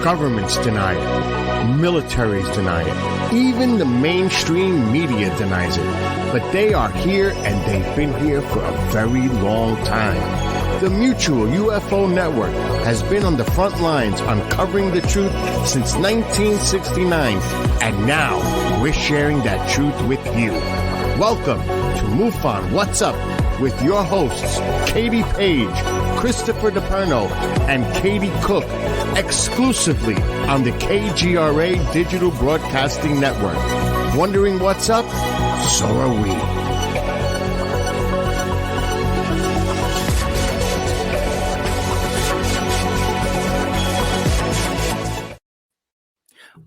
Governments deny it. Militaries deny it. Even the mainstream media denies it. But they are here, and they've been here for a very long time. The Mutual UFO Network has been on the front lines uncovering the truth since 1969, and now we're sharing that truth with you. Welcome to MUFON What's Up with your hosts, Katie Page, Christopher DePerno, and Katie Cook, exclusively on the KGRA Digital Broadcasting Network. Wondering what's up? So are we.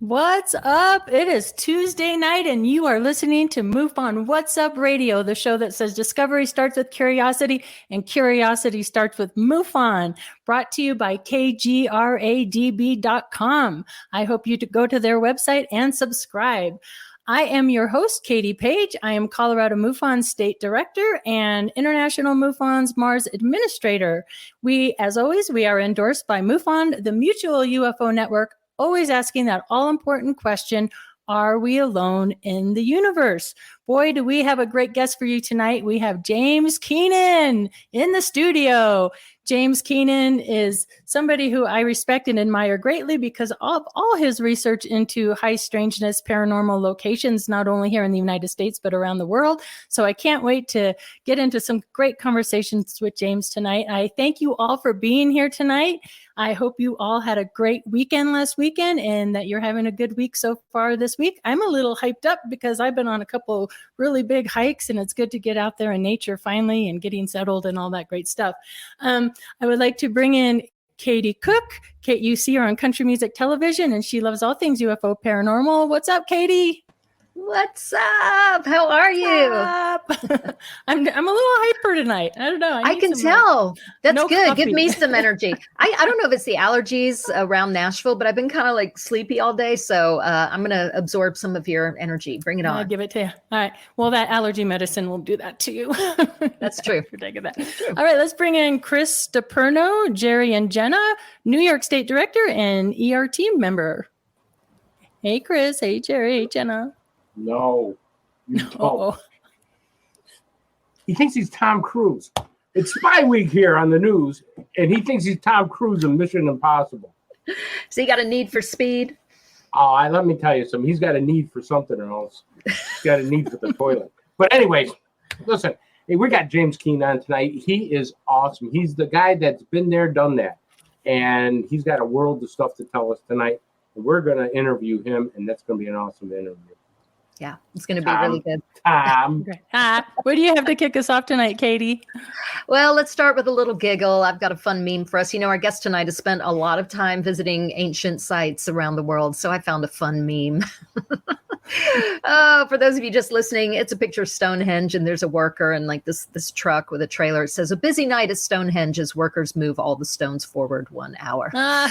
What's up? It is Tuesday night and you are listening to MUFON What's Up Radio, the show that says discovery starts with curiosity and curiosity starts with MUFON, brought to you by KGRADB.com. I hope you go to their website and subscribe. I am your host, Katie Page. I am Colorado MUFON State Director and International MUFON's Mars Administrator. We, as always, we are endorsed by MUFON, the Mutual UFO Network, always asking that all-important question, are we alone in the universe? Boy, do we have a great guest for you tonight. We have James Keenan in the studio. James Keenan is somebody who I respect and admire greatly because of all his research into high strangeness paranormal locations, not only here in the United States, but around the world. So I can't wait to get into some great conversations with James tonight. I thank you all for being here tonight. I hope you all had a great weekend last weekend and that you're having a good week so far this week. I'm a little hyped up because I've been on a couple really big hikes and it's good to get out there in nature finally and getting settled and all that great stuff. I would like to bring in Katie Cook. Kate, you see her on country music television and she loves all things UFO paranormal. What's up, Katie? What's up? How are you? I'm a little hyper tonight. I don't know. I can tell. That's no good. coffee. Give me some energy. I don't know if it's the allergies around Nashville, but I've been kind of like sleepy all day. So I'm going to absorb some of your energy. Bring it on. I'll give it to you. All right. Well, that allergy medicine will do that to you. That's true. That. All right. Let's bring in Chris DePerno, Jerry and Jenna, New York State Director and ERT member. Hey, Chris. Hey, Jerry. Hey, Jenna. No, you don't. Uh-oh. He thinks he's Tom Cruise. It's Spy Week here on the news, and he thinks he's Tom Cruise in Mission Impossible. So you got a need for speed? Let me tell you something. He's got a need for something else. He's got a need for the toilet. But anyways, listen, hey, we got James Keenan on tonight. He is awesome. He's the guy that's been there, done that. And he's got a world of stuff to tell us tonight. And we're going to interview him, and that's going to be an awesome interview. Yeah, it's going to be really good. What do you have to kick us off tonight, Katie? Well, let's start with a little giggle. I've got a fun meme for us. You know, our guest tonight has spent a lot of time visiting ancient sites around the world, so I found a fun meme. For those of you just listening, it's a picture of Stonehenge, and there's a worker and like this truck with a trailer. It says, "A busy night at Stonehenge as workers move all the stones forward 1 hour." I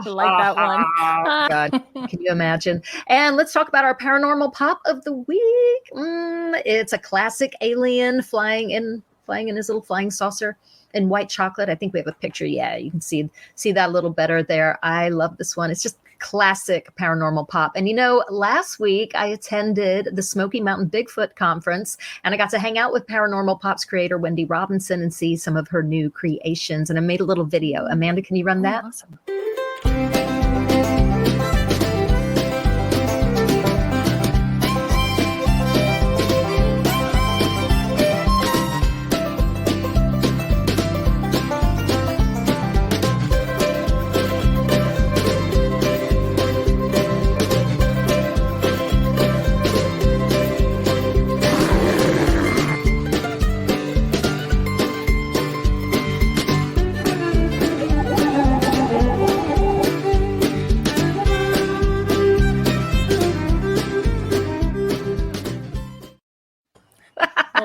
like that one. God, can you imagine? And let's talk about our paranormal pop of the week. It's a classic alien flying in his little flying saucer in white chocolate. I think we have a picture. Yeah, you can see that a little better there. I love this one. It's just classic paranormal pop. And you know, last week I attended the Smoky Mountain Bigfoot conference and I got to hang out with Paranormal Pop's creator Wendy Robinson and see some of her new creations. And I made a little video. Amanda, can you run that? Awesome.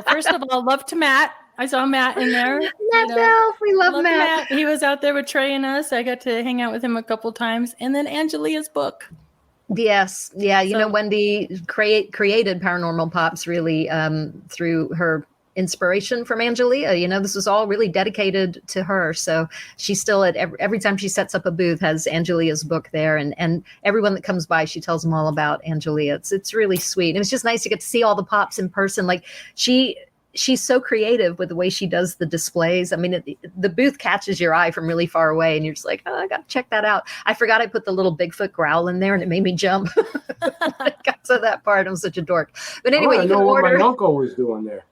First of all, love to Matt. I saw Matt in there. We love Matt. He was out there with Trey and us. I got to hang out with him a couple times. And then Angelia's book. Yes. Yeah. You know, Wendy created Paranormal Pops really through her inspiration from Angelia. You know, this was all really dedicated to her. So she's still at every time she sets up a booth has Angelia's book there, and everyone that comes by, she tells them all about Angelia. It's really sweet. And it's just nice to get to see all the pops in person. Like she's so creative with the way she does the displays. I mean, the booth catches your eye from really far away, and you're just like, oh, I got to check that out. I forgot I put the little Bigfoot growl in there, and it made me jump. I got to that part. I'm such a dork. But anyway, I know what my uncle was doing there.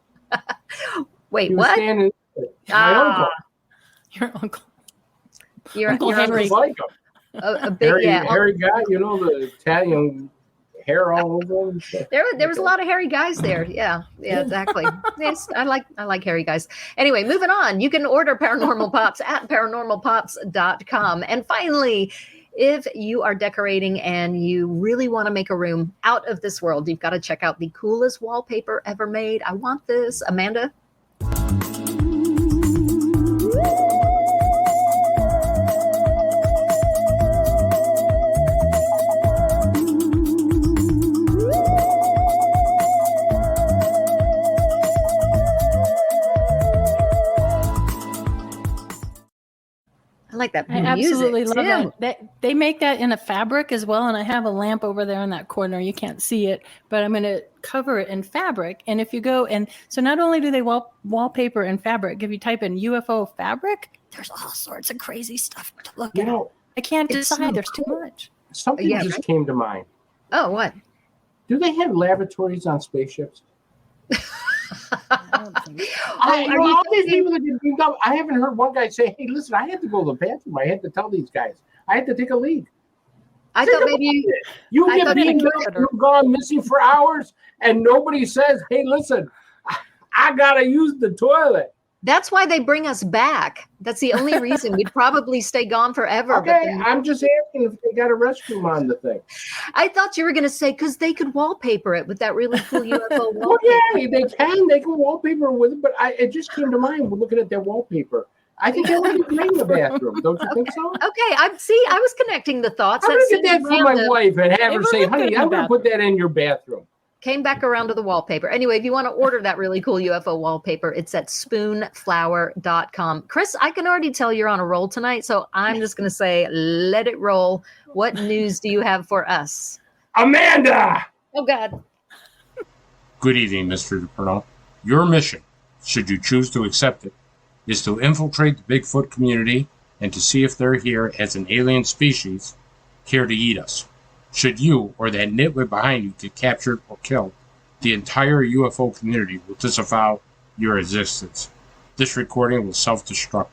Wait, what? My uncle. Your uncle. Your Uncle Henry. Like him. A big, hairy guy, you know, the Italian hair all over him. There was a lot of hairy guys there. Yeah, exactly. Yes, I like hairy guys. Anyway, moving on. You can order Paranormal Pops at paranormalpops.com. And finally, if you are decorating and you really want to make a room out of this world, you've got to check out the coolest wallpaper ever made. I want this. Amanda? I like that. I absolutely love that. They make that in a fabric as well. And I have a lamp over there in that corner. You can't see it, but I'm going to cover it in fabric. And if you go so not only do they wallpaper in fabric, if you type in UFO fabric, there's all sorts of crazy stuff to look at. I can't decide. There's too much. Something just came to mind. Oh, what? Do they have lavatories on spaceships? All these people that get beamed up, I haven't heard one guy say, hey, listen, I had to go to the bathroom. I had to tell these guys. I had to take a leak. I thought maybe you've gone missing for hours and nobody says, hey, listen, I got to use the toilet. That's why they bring us back. That's the only reason. We'd probably stay gone forever. Okay, I'm just asking if they got a restroom on the thing. I thought you were going to say, because they could wallpaper it with that really cool UFO wallpaper. Well, yeah, they can wallpaper with it, but it just came to mind. We're looking at their wallpaper. I think they would be great in the bathroom. Don't you think so? Okay, I was connecting the thoughts. I'm going to get that from my wife and have her say, honey, I'm going to put that in your bathroom. Came back around to the wallpaper. Anyway, if you want to order that really cool UFO wallpaper, it's at spoonflower.com. Chris, I can already tell you're on a roll tonight, so I'm just going to say, let it roll. What news do you have for us? Amanda! Oh, God. Good evening, Mr. DePerno. Your mission, should you choose to accept it, is to infiltrate the Bigfoot community and to see if they're here as an alien species, here to eat us. Should you or that nitwit behind you get captured or killed, the entire UFO community will disavow your existence. This recording will self-destruct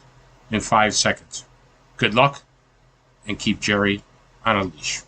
in 5 seconds. Good luck, and keep Jerry on a leash.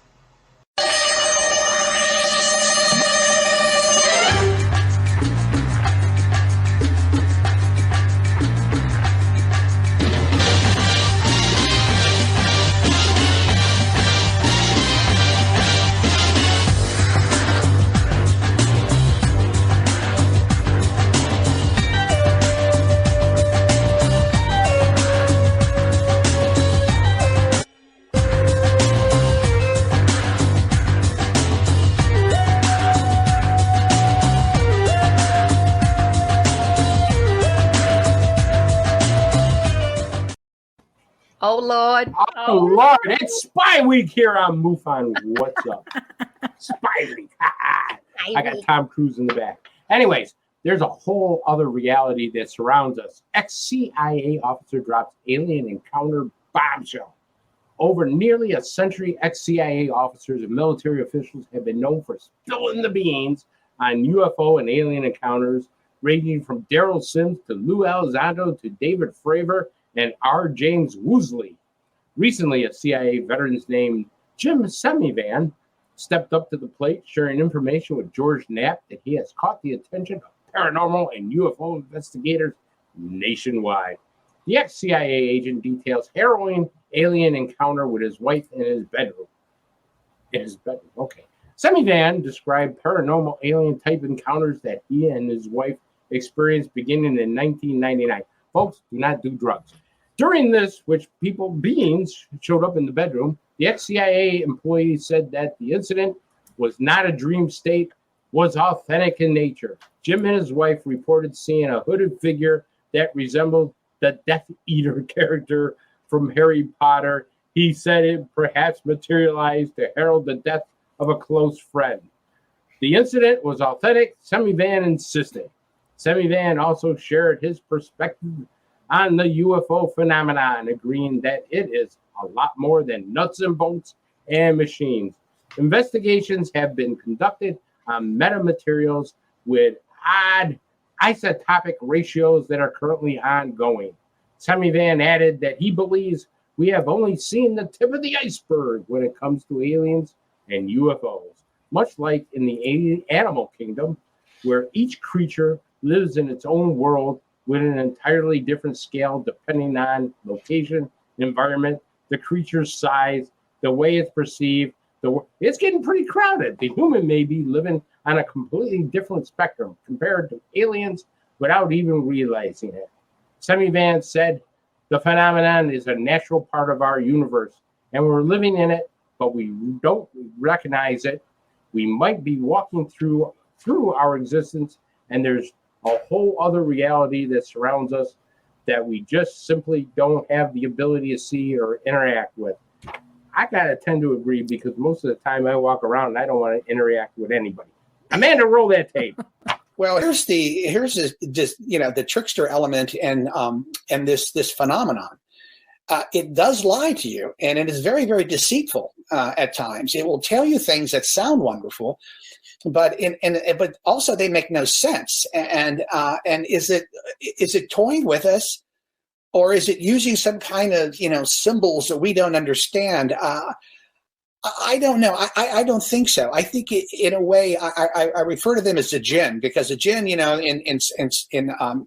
Oh, Lord. Oh, Lord. It's Spy Week here on MUFON. What's up? Spy Week. I got Tom Cruise in the back. Anyways, there's a whole other reality that surrounds us. Ex-CIA officer drops alien encounter bombshell. Over nearly a century, ex-CIA officers and military officials have been known for spilling the beans on UFO and alien encounters, ranging from Daryl Sims to Lou Elizondo to David Fravor and R. James Woosley. Recently, a CIA veteran named Jim Semivan stepped up to the plate, sharing information with George Knapp that he has caught the attention of paranormal and UFO investigators nationwide. The ex-CIA agent details harrowing alien encounter with his wife in his bedroom. Okay. Semivan described paranormal alien type encounters that he and his wife experienced beginning in 1999. Folks, do not do drugs. During this, which beings showed up in the bedroom, the ex-CIA employee said that the incident was not a dream state, was authentic in nature. Jim and his wife reported seeing a hooded figure that resembled the Death Eater character from Harry Potter. He said it perhaps materialized to herald the death of a close friend. The incident was authentic, Semi-Van insisted. Semi-Van also shared his perspective on the UFO phenomenon, agreeing that it is a lot more than nuts and bolts and machines. Investigations have been conducted on metamaterials with odd isotopic ratios that are currently ongoing. Semi-Van added that he believes we have only seen the tip of the iceberg when it comes to aliens and UFOs, much like in the animal kingdom, where each creature lives in its own world with an entirely different scale depending on location, environment, the creature's size, the way it's perceived. It's getting pretty crowded. The human may be living on a completely different spectrum compared to aliens without even realizing it. Semi-Van said, the phenomenon is a natural part of our universe, and we're living in it, but we don't recognize it. We might be walking through our existence, and there's a whole other reality that surrounds us that we just simply don't have the ability to see or interact with. I gotta tend to agree because most of the time I walk around and I don't want to interact with anybody. Amanda, roll that tape. Well, here's just the trickster element and this phenomenon. It does lie to you, and it is very, very deceitful at times. It will tell you things that sound wonderful, but also they make no sense. And is it toying with us, or is it using some kind of symbols that we don't understand? I don't know. I don't think so. I think in a way I refer to them as the jinn, because the jinn, in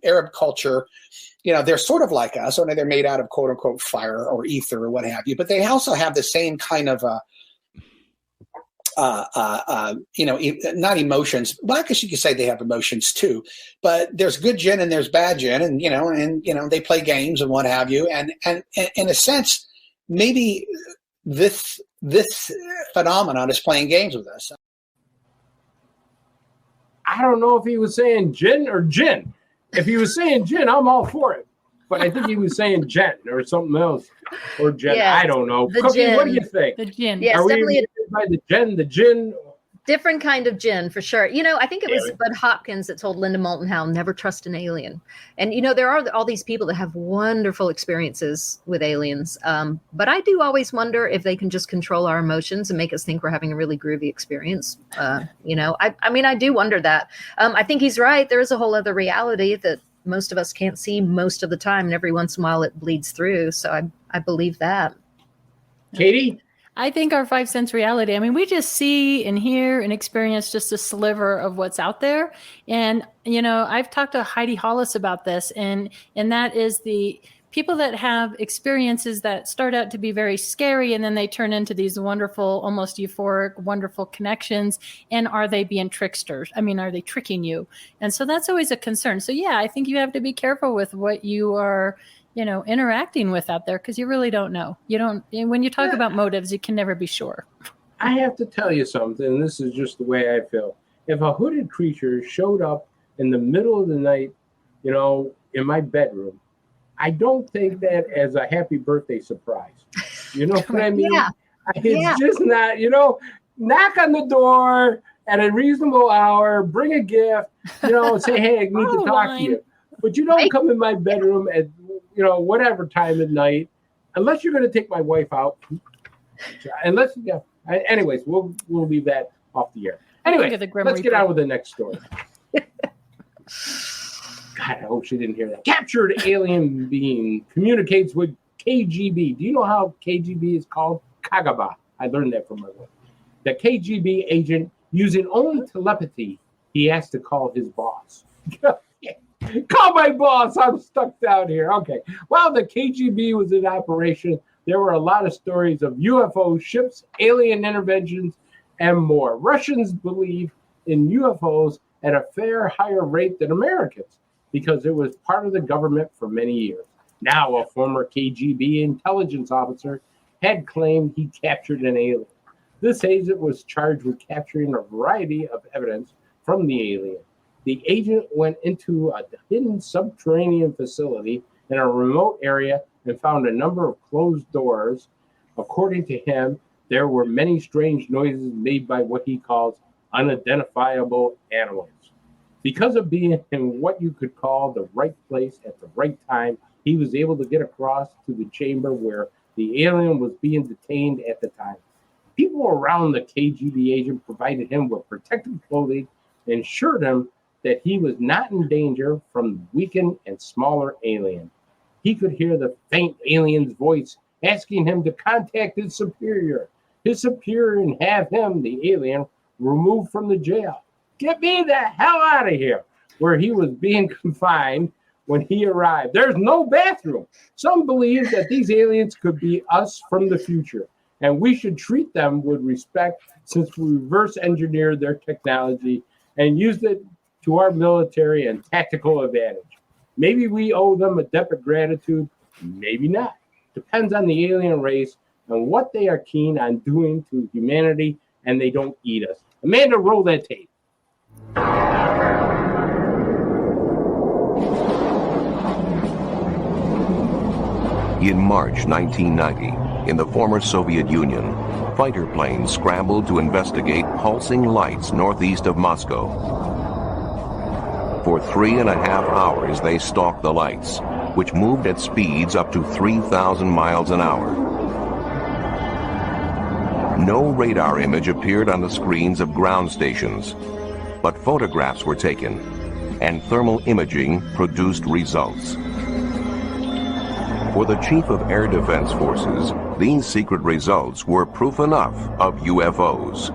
Arab culture, they're sort of like us, only they're made out of quote unquote fire or ether or what have you. But they also have the same kind of not emotions. Well, I guess you could say they have emotions too. But there's good jinn and there's bad jinn, and they play games and what have you. And in a sense, maybe this phenomenon is playing games with us. I don't know if he was saying jinn or jinn. If he was saying jinn, I'm all for it. But I think he was saying jen or something else. Or jen. Yeah, I don't know. Cookie, what do you think? The jinn. Yes, Are we definitely by the jinn? Different kind of gin, for sure. I think it was Bud Hopkins that told Linda Moulton Howe, never trust an alien. And, there are all these people that have wonderful experiences with aliens. But I do always wonder if they can just control our emotions and make us think we're having a really groovy experience. I do wonder that. I think he's right. There is a whole other reality that most of us can't see most of the time. And every once in a while it bleeds through. So I believe that. Katie? I think our 5 sense reality, we just see and hear and experience just a sliver of what's out there. And, I've talked to Heidi Hollis about this, and that is the people that have experiences that start out to be very scary, and then they turn into these wonderful, almost euphoric, wonderful connections. And are they being tricksters? Are they tricking you? And so that's always a concern. So yeah, I think you have to be careful with what you are interacting with out there, because you really don't know. When you talk about motives, you can never be sure. I have to tell you something. This is just the way I feel. If a hooded creature showed up in the middle of the night, in my bedroom, I don't take that as a happy birthday surprise. You know what I mean? Yeah. It's just not, knock on the door at a reasonable hour, bring a gift, say, hey, I need to talk to you. But you don't come in my bedroom at whatever time at night, unless you're going to take my wife out. Anyways, we'll leave that off the air. Anyway, let's get on with the next story. God, I hope she didn't hear that. Captured alien being communicates with KGB. Do you know how KGB is called? Kagaba. I learned that from my wife. The KGB agent, using only telepathy, he has to call his boss. Call my boss. I'm stuck down here. Okay. While the KGB was in operation, there were a lot of stories of UFO ships, alien interventions, and more. Russians believe in UFOs at a fair higher rate than Americans because it was part of the government for many years. Now, a former KGB intelligence officer had claimed he captured an alien. This agent was charged with capturing a variety of evidence from the alien. The agent went into a hidden subterranean facility in a remote area and found a number of closed doors. According to him, there were many strange noises made by what he calls unidentifiable animals. Because of being in what you could call the right place at the right time, he was able to get across to the chamber where the alien was being detained at the time. People around the KGB agent provided him with protective clothing and assured him that he was not in danger from the weakened and smaller alien. He could hear the faint alien's voice asking him to contact his superior and have him, the alien, removed from the jail. Get me the hell out of here, where he was being confined when he arrived. There's no bathroom. Some believe that these aliens could be us from the future, and we should treat them with respect since we reverse engineered their technology and used it to our military and tactical advantage. Maybe we owe them a debt of gratitude, maybe not. Depends on the alien race and what they are keen on doing to humanity, and they don't eat us. Amanda, roll that tape. In March 1990, in the former Soviet Union, fighter planes scrambled to investigate pulsing lights northeast of Moscow. For 3.5 hours, they stalked the lights, which moved at speeds up to 3,000 miles an hour. No radar image appeared on the screens of ground stations, but photographs were taken, and thermal imaging produced results. For the Chief of Air Defense Forces, these secret results were proof enough of UFOs.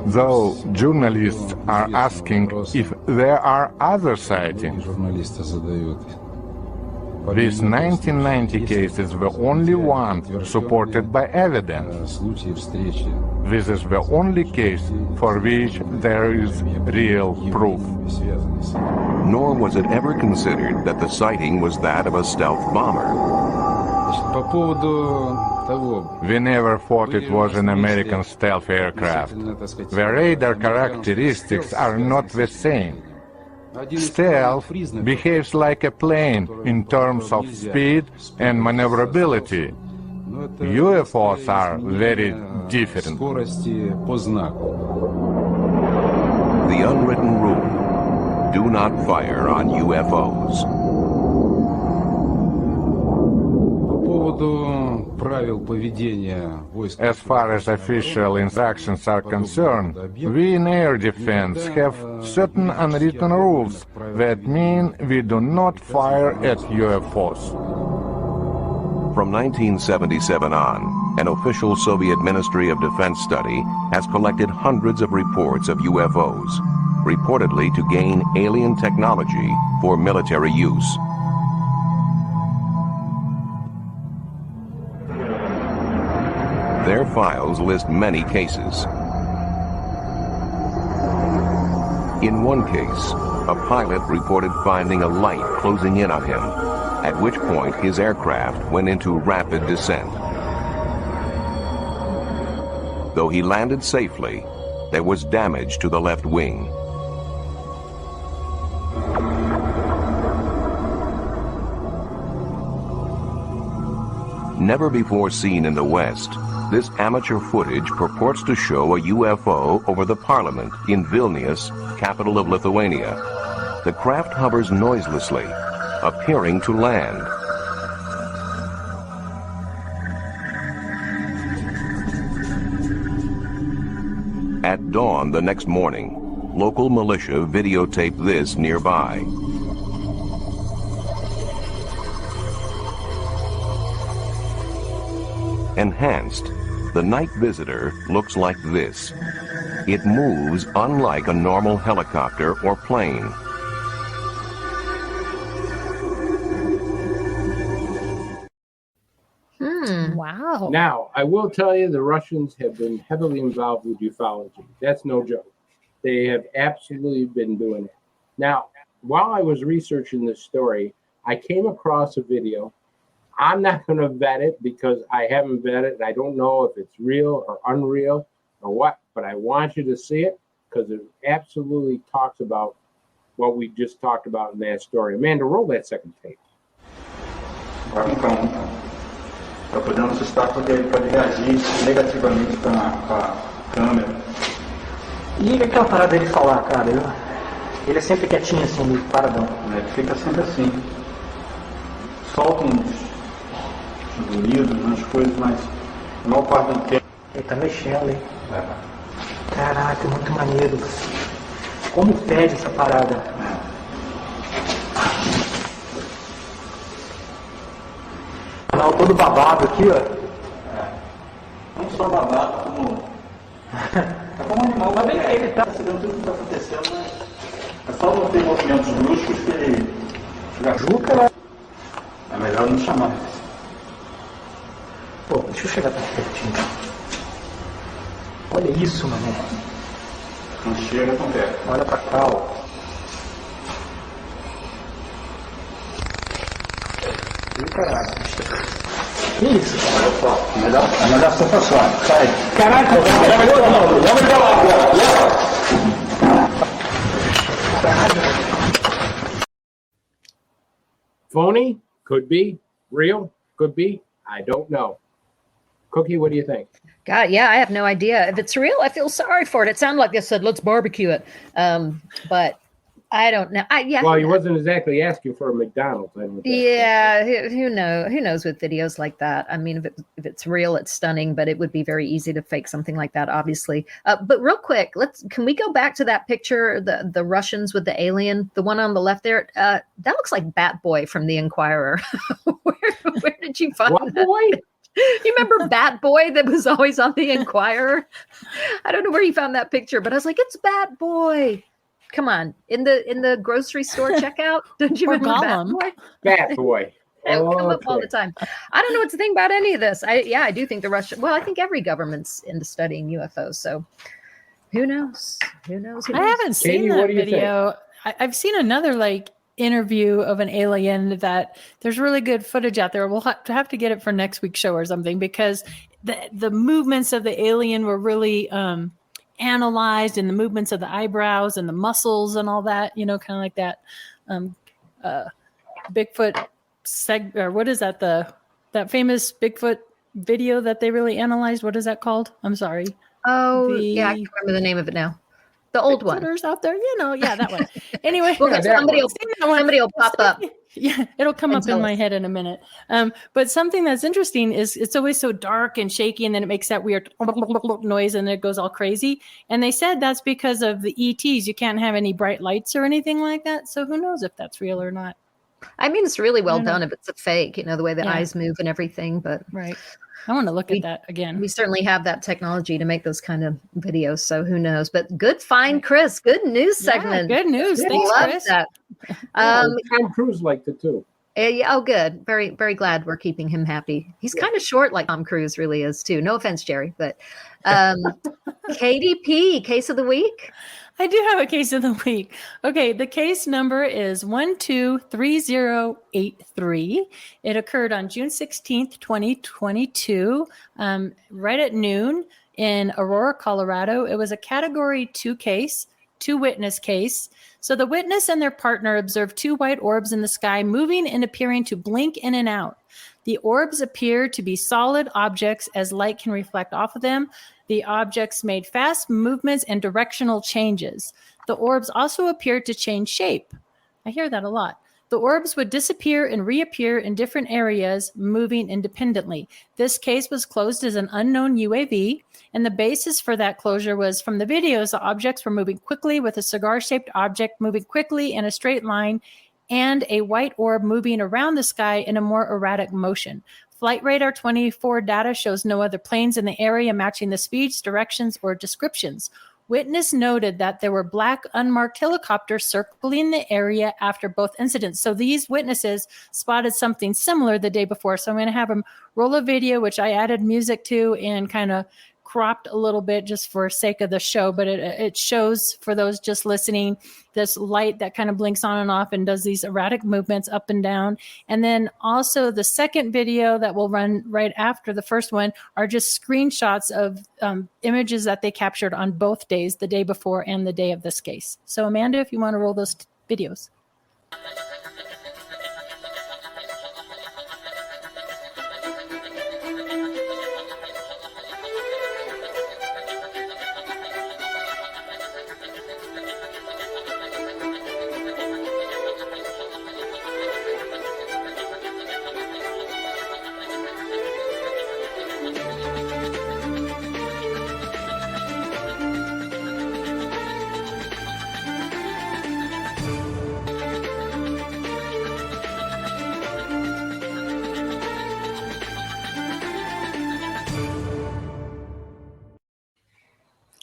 Though journalists are asking if there are other sightings, these 1990 cases were only one supported by evidence. This is the only case for which there is real proof. Nor was it ever considered that the sighting was that of a stealth bomber. We never thought it was an American stealth aircraft. The radar characteristics are not the same. Stealth behaves like a plane in terms of speed and maneuverability. UFOs are very different. The unwritten rule: do not fire on UFOs. As far as official instructions are concerned, we in air defense have certain unwritten rules that mean we do not fire at UFOs. From 1977 on, an official Soviet Ministry of Defense study has collected hundreds of reports of UFOs, reportedly to gain alien technology for military use. Their files list many cases. In one case, a pilot reported finding a light closing in on him, at which point his aircraft went into rapid descent. Though he landed safely, there was damage to the left wing. Never before seen in the West, this amateur footage purports to show a UFO over the parliament in Vilnius, capital of Lithuania. The craft hovers noiselessly, appearing to land. At dawn the next morning, local militia videotaped this nearby. Enhanced, the night visitor looks like this. It moves unlike a normal helicopter or plane. Wow. Now, I will tell you the Russians have been heavily involved with ufology. That's no joke. They have absolutely been doing it. Now, while I was researching this story, I came across a video. I'm not going to vet it because I haven't vetted it. I don't know if it's real or unreal or what, but I want you to see it because it absolutely talks about what we just talked about in that story. Amanda, roll that second tape. Então, para poder assustar porque ele pode reagir negativamente com a câmera. E aquela parada dele falar, cara, ele é sempre quietinho assim, meio paradão. Ele fica sempre assim. Solta uns ruídos, umas coisas, mas a maior parte do tempo. Ele tá mexendo, hein? Caraca, muito maneiro. Como pede essa parada? Canal todo babado aqui, ó. Não só babado, como. É como um animal, mas ele tá sabendo tudo que está acontecendo, mas é só não ter movimentos bruscos que ele. Juca, é melhor não chamar. Pô, deixa eu chegar pertinho. Olha isso, mano. Não chega tão perto. Olha pra cá, ó. Ih, caralho. Que isso? Olha só, melhor ser passar. Sai. Caraca, leva ele pra lá, leva. Phony? Could be. Real? Could be. I don't know. Cookie, what do you think? God, yeah, I have no idea. If it's real, I feel sorry for it. It sounded like they said, let's barbecue it. But I don't know. Well, he wasn't exactly asking for a McDonald's. Yeah, who knows? Who knows with videos like that? I mean, if it's real, it's stunning, but it would be very easy to fake something like that, obviously. But real quick, can we go back to that picture, the Russians with the alien, the one on the left there? That looks like Bat Boy from The Inquirer. Where did you find what that? Boy? You remember Bat Boy that was always on The Inquirer? I don't know where you found that picture, but I was like, it's Bat Boy. Come on, in the grocery store checkout, don't you remember Bat Boy? Bat Boy. That would come up all the time. I don't know what to think about any of this. I do think the Russian. Well, I think every government's into studying UFOs. So who knows? Who knows? I haven't seen Katie, that what do you video. I've seen another interview of an alien that there's really good footage out there. We'll have to get it for next week's show or something, because the movements of the alien were really analyzed, and the movements of the eyebrows and the muscles and all that, kind of like that Bigfoot or what is that, that famous Bigfoot video that they really analyzed? What is that called? I'm sorry. Oh, yeah, I can remember the name of it now. The old one. Out there, that one. Anyway, well, somebody will pop up. Yeah, it'll come up in my head in a minute. But something that's interesting is it's always so dark and shaky, and then it makes that weird noise, and it goes all crazy. And they said that's because of the ETs. You can't have any bright lights or anything like that. So who knows if that's real or not? I mean, it's really well done if it's a fake, the way the eyes move and everything. But right. I want to look at that again. We certainly have that technology to make those kind of videos. So who knows? But good find, Chris. Good news segment. Good news. Thanks, Chris. That. Tom Cruise liked it too. Oh, good. Very, very glad we're keeping him happy. He's kind of short, like Tom Cruise really is too. No offense, Jerry, but KDP, case of the week. I do have a case of the week. Okay, the case number is 123083. It occurred on June 16th, 2022, right at noon in Aurora, Colorado. It was a Category 2 case, 2-witness case. So the witness and their partner observed 2 white orbs in the sky moving and appearing to blink in and out. The orbs appear to be solid objects as light can reflect off of them. The objects made fast movements and directional changes. The orbs also appeared to change shape. I hear that a lot. The orbs would disappear and reappear in different areas, moving independently. This case was closed as an unknown UAV, and the basis for that closure was from the videos, the objects were moving quickly, with a cigar-shaped object moving quickly in a straight line and a white orb moving around the sky in a more erratic motion. Flight Radar 24 data shows no other planes in the area matching the speeds, directions, or descriptions. Witness noted that there were black unmarked helicopters circling the area after both incidents. So these witnesses spotted something similar the day before. So I'm going to have them roll a video, which I added music to, and kind of cropped a little bit just for sake of the show, but it shows for those just listening this light that kind of blinks on and off and does these erratic movements up and down. And then also the second video that will run right after the first one are just screenshots of images that they captured on both days, the day before and the day of this case. So Amanda, if you want to roll those videos.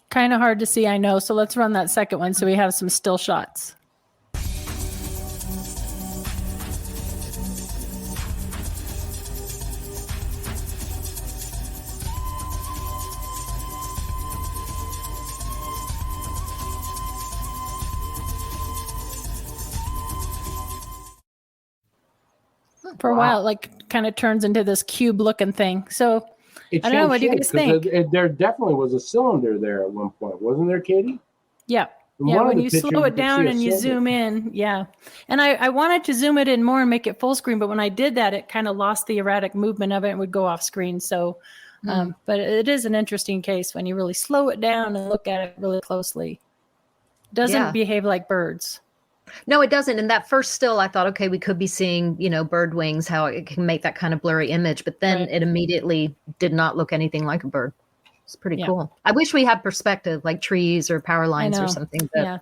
Kind of hard to see, I know. So let's run that second one so we have some still shots. For a while, it like kind of turns into this cube looking thing. So I don't know. What do you guys think? There definitely was a cylinder there at one point, wasn't there, Katie? Yeah. Yeah, when you slow it down and you zoom in, yeah. And I wanted to zoom it in more and make it full screen, but when I did that, it kind of lost the erratic movement of it and would go off screen. So, but it is an interesting case when you really slow it down and look at it really closely. It doesn't behave like birds. No, it doesn't. And that first still, I thought, okay, we could be seeing, bird wings, how it can make that kind of blurry image. But then it immediately did not look anything like a bird. It's pretty cool. I wish we had perspective, like trees or power lines or something. But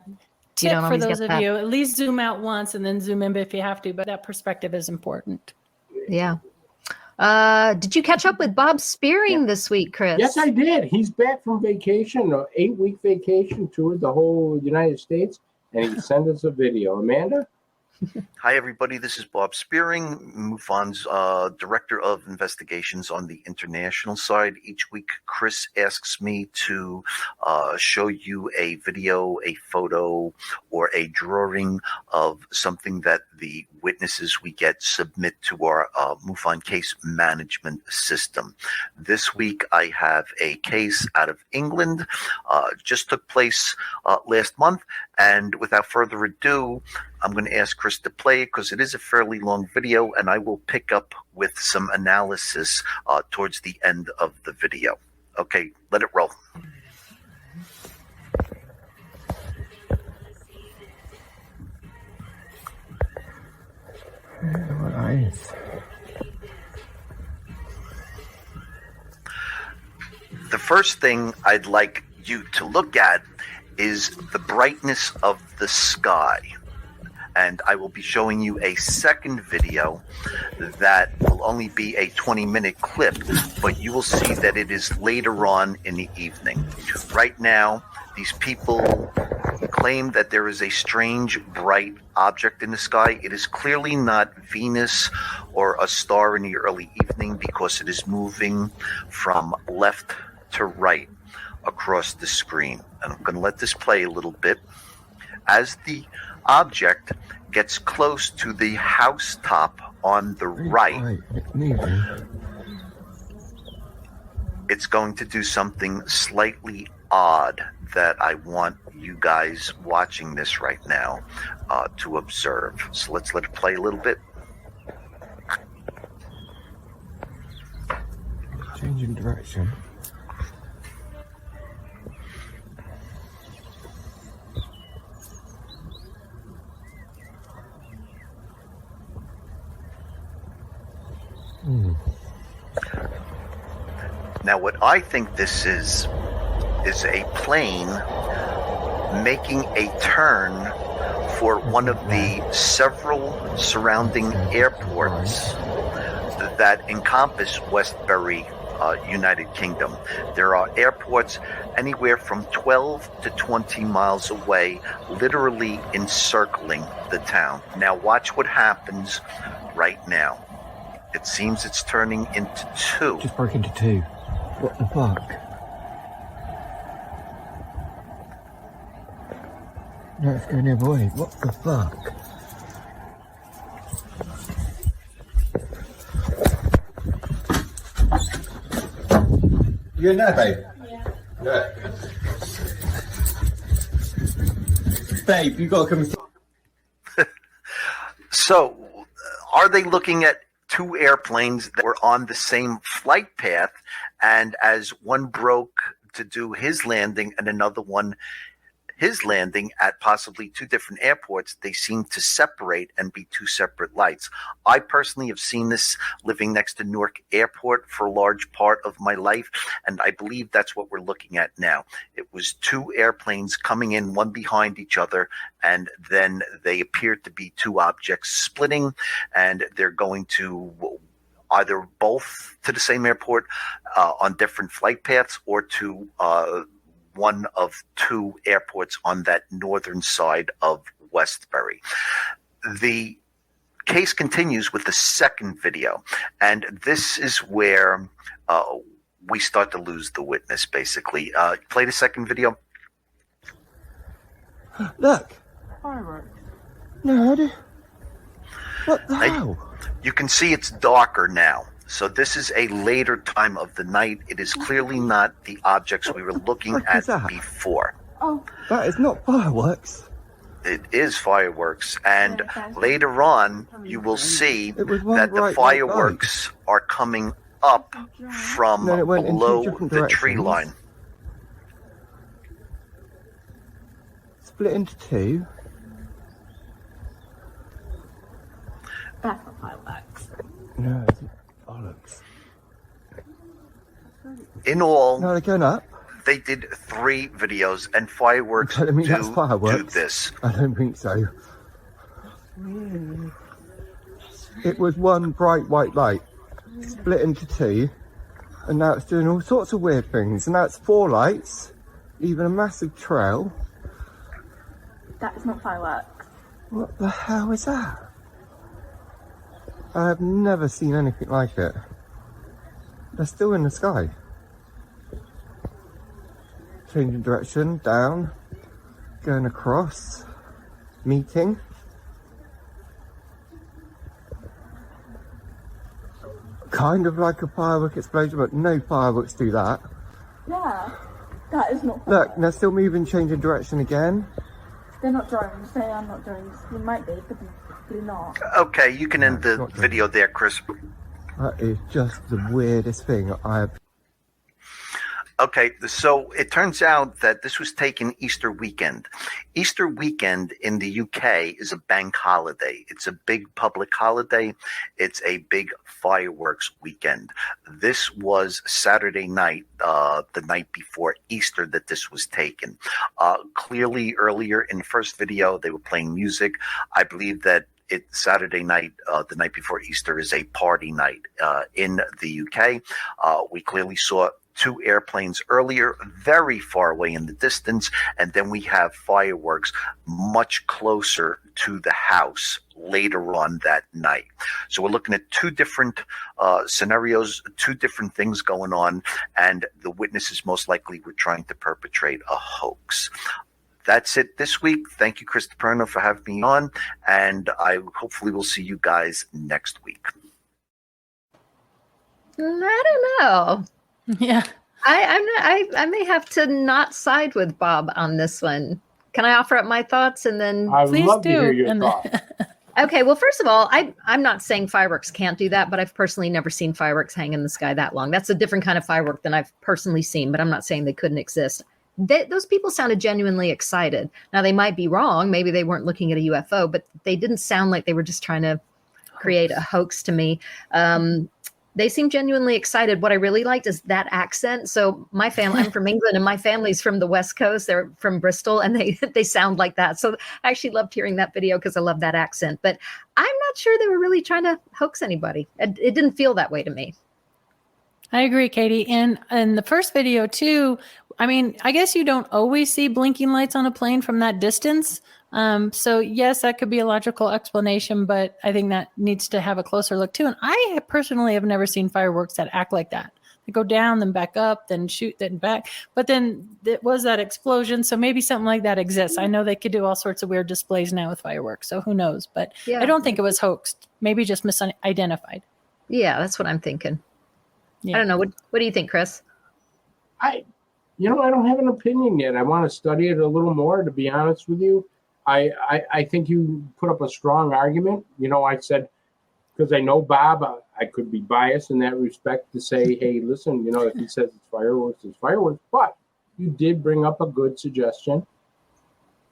Tip for those of you, at least zoom out once and then zoom in if you have to. But that perspective is important. Yeah. Did you catch up with Bob Spearing this week, Chris? Yes, I did. He's back from vacation, an 8-week vacation, toured the whole United States, and he sent us a video. Amanda? Hi, everybody. This is Bob Spearing, MUFON's Director of Investigations on the international side. Each week, Chris asks me to show you a video, a photo, or a drawing of something that the witnesses we get submit to our MUFON case management system. This week, I have a case out of England, just took place last month. And without further ado, I'm going to ask Chris to play it because it is a fairly long video, and I will pick up with some analysis towards the end of the video. Okay, let it roll. The first thing I'd like you to look at is the brightness of the sky. And I will be showing you a second video that will only be a 20-minute clip, but you will see that it is later on in the evening. Right now, these people claim that there is a strange, bright object in the sky. It is clearly not Venus or a star in the early evening because it is moving from left to right across the screen. And I'm going to let this play a little bit. As the object gets close to the housetop on the right, it's going to do something slightly odd that I want you guys watching this right now to observe. So let's let it play a little bit. Changing direction. Now, what I think this is a plane making a turn for one of the several surrounding airports that encompass Westbury, United Kingdom. There are airports anywhere from 12 to 20 miles away, literally encircling the town. Now, watch what happens right now. It seems it's turning into two. Just broke into two. What the fuck? Let's go near boy. What the fuck? You in there, babe? Yeah. Babe, you gotta come. So, are they looking at two airplanes that were on the same flight path, and as one broke to do his landing and another one his landing at possibly two different airports, they seem to separate and be two separate lights? I personally have seen this living next to Newark Airport for a large part of my life, and I believe that's what we're looking at now. It was two airplanes coming in one behind each other, and then they appeared to be two objects splitting, and they're going to either both to the same airport on different flight paths, or to one of two airports on that northern side of Westbury. The case continues with the second video, and this is where we start to lose the witness, basically. Play the second video. Look. Fireworks. Nerd. What the hell? You can see it's darker now. So this is a later time of the night. It is clearly not the objects we were looking at before. Oh. That is not fireworks. It is fireworks. And later on, you will see that the fireworks are coming up from below the tree line. Split into two. That's not fireworks. No, it's bollocks. In all, no, they're going up. They did 3 videos, and fireworks do this. I don't think so. It was one bright white light, split into two, and now it's doing all sorts of weird things. And now it's 4 lights, even a massive trail. That is not fireworks. What the hell is that? I have never seen anything like it. They're still in the sky. Changing direction, down, going across, meeting. Kind of like a firework explosion, but no fireworks do that. Yeah, that is not fireworks. Look, they're still moving, changing direction again. They're not drones. They are not drones. They might be, but they're not. Okay, you can end the video there, Chris. That is just the weirdest thing I have. Okay, so it turns out that this was taken Easter weekend. Easter weekend in the UK is a bank holiday. It's a big public holiday. It's a big fireworks weekend. This was Saturday night, the night before Easter, that this was taken. Clearly, earlier in the first video, they were playing music. I believe that Saturday night, the night before Easter, is a party night in the UK. We clearly saw 2 airplanes earlier, very far away in the distance, and then we have fireworks much closer to the house later on that night. So we're looking at 2 different scenarios, 2 different things going on, and the witnesses most likely were trying to perpetrate a hoax. That's it this week. Thank you, Chris DiPerno, for having me on, and I hopefully will see you guys next week. I don't know. Yeah. I may have to not side with Bob on this one. Can I offer up my thoughts and then I would love to hear your thoughts. Okay, well, first of all, I'm not saying fireworks can't do that, but I've personally never seen fireworks hang in the sky that long. That's a different kind of firework than I've personally seen, but I'm not saying they couldn't exist. Those people sounded genuinely excited. Now, they might be wrong. Maybe they weren't looking at a UFO, but they didn't sound like they were just trying to create a hoax to me. They seem genuinely excited. What I really liked is that accent. So my family, I'm from England, and my family's from the West Coast. They're from Bristol, and they sound like that. So I actually loved hearing that video because I love that accent. But I'm not sure they were really trying to hoax anybody. It didn't feel that way to me. I agree, Katie. And in the first video too, I mean, I guess you don't always see blinking lights on a plane from that distance. So yes, that could be a logical explanation, but I think that needs to have a closer look too. And I personally have never seen fireworks that act like that. They go down, then back up, then shoot, then back. But then it was that explosion. So maybe something like that exists. I know they could do all sorts of weird displays now with fireworks. So who knows? But Yeah. I don't think it was hoaxed. Maybe just misidentified. Yeah, that's what I'm thinking. Yeah. I don't know. What do you think, Chris? I don't have an opinion yet. I want to study it a little more, to be honest with you. I think you put up a strong argument. I said, because I know Bob, I could be biased in that respect to say, hey, listen, if he says it's fireworks, it's fireworks. But you did bring up a good suggestion,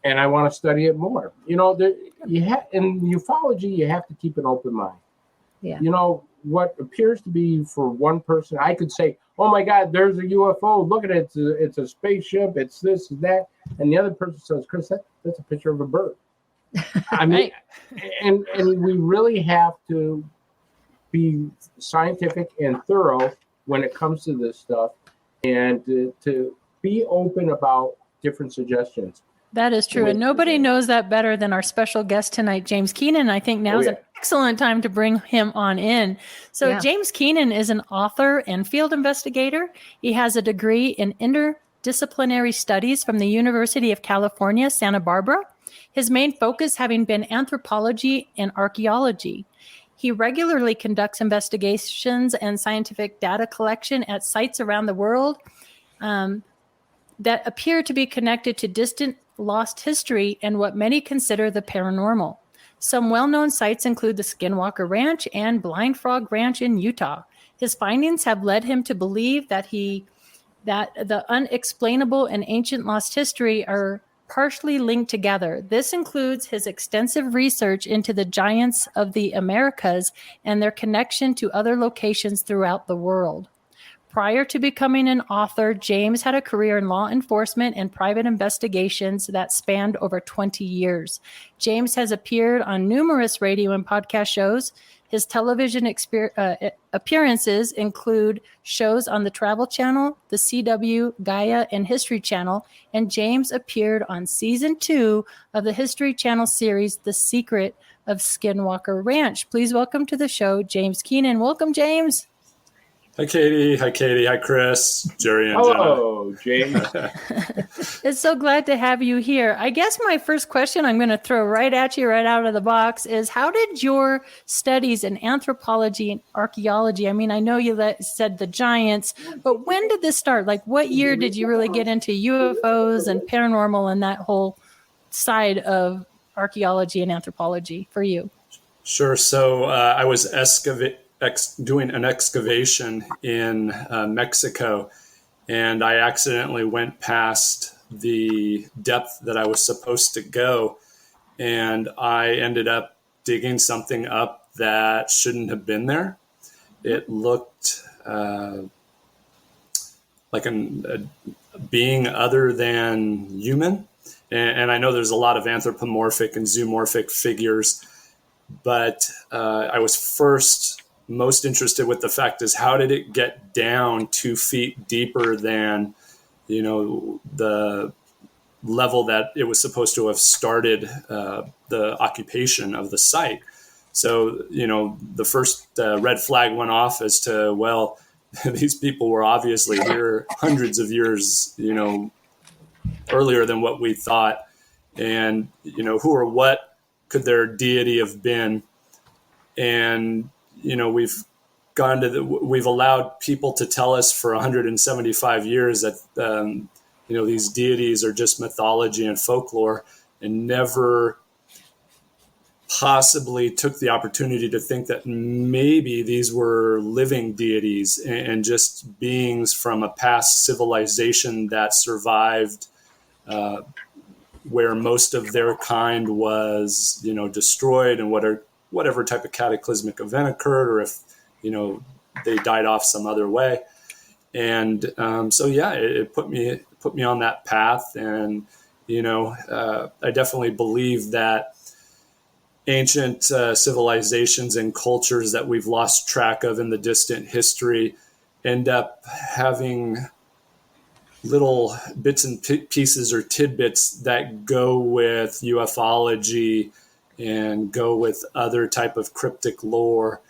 and I want to study it more. In ufology, you have to keep an open mind. Yeah. What appears to be for one person, I could say, oh my God, there's a UFO. Look at it. It's a spaceship. It's this and that. And the other person says, Chris, that's a picture of a bird. I mean, and we really have to be scientific and thorough when it comes to this stuff, and to be open about different suggestions. That is true. And nobody knows that better than our special guest tonight, James Keenan. I think now is an excellent time to bring him on in. So James Keenan is an author and field investigator. He has a degree in interdisciplinary studies from the University of California, Santa Barbara. His main focus having been anthropology and archaeology. He regularly conducts investigations and scientific data collection at sites around the world that appear to be connected to distant lost history and what many consider the paranormal. Some well-known sites include the Skinwalker Ranch and Blind Frog Ranch in Utah. His findings have led him to believe that the unexplainable and ancient lost history are partially linked together. This includes his extensive research into the giants of the Americas and their connection to other locations throughout the world. Prior to becoming an author, James had a career in law enforcement and private investigations that spanned over 20 years. James has appeared on numerous radio and podcast shows. His television appearances include shows on the Travel Channel, the CW, Gaia, and History Channel, and James appeared on Season 2 of the History Channel series, The Secret of Skinwalker Ranch. Please welcome to the show, James Keenan. Welcome, James. Hi, Katie. Hi, Chris, Jerry, and Hello, James. It's so glad to have you here. I guess my first question I'm going to throw right at you right out of the box is, how did your studies in anthropology and archaeology, I mean, I know you said the giants, but when did this start? Like, what year did you really get into UFOs and paranormal and that whole side of archaeology and anthropology for you? Sure. So I was doing an excavation in Mexico, and I accidentally went past the depth that I was supposed to go, and I ended up digging something up that shouldn't have been there. It looked like a being other than human, and I know there's a lot of anthropomorphic and zoomorphic figures, but I was first most interested with the fact is, how did it get down 2 feet deeper than, the level that it was supposed to have started the occupation of the site. So, the first red flag went off as to, well, these people were obviously here hundreds of years, earlier than what we thought. And, who or what could their deity have been? And we've allowed people to tell us for 175 years that, these deities are just mythology and folklore, and never possibly took the opportunity to think that maybe these were living deities and just beings from a past civilization that survived, where most of their kind was, destroyed, and whatever type of cataclysmic event occurred, or if, they died off some other way. And it put me on that path. And, I definitely believe that ancient civilizations and cultures that we've lost track of in the distant history end up having little bits and pieces or tidbits that go with ufology and go with other type of cryptic lore.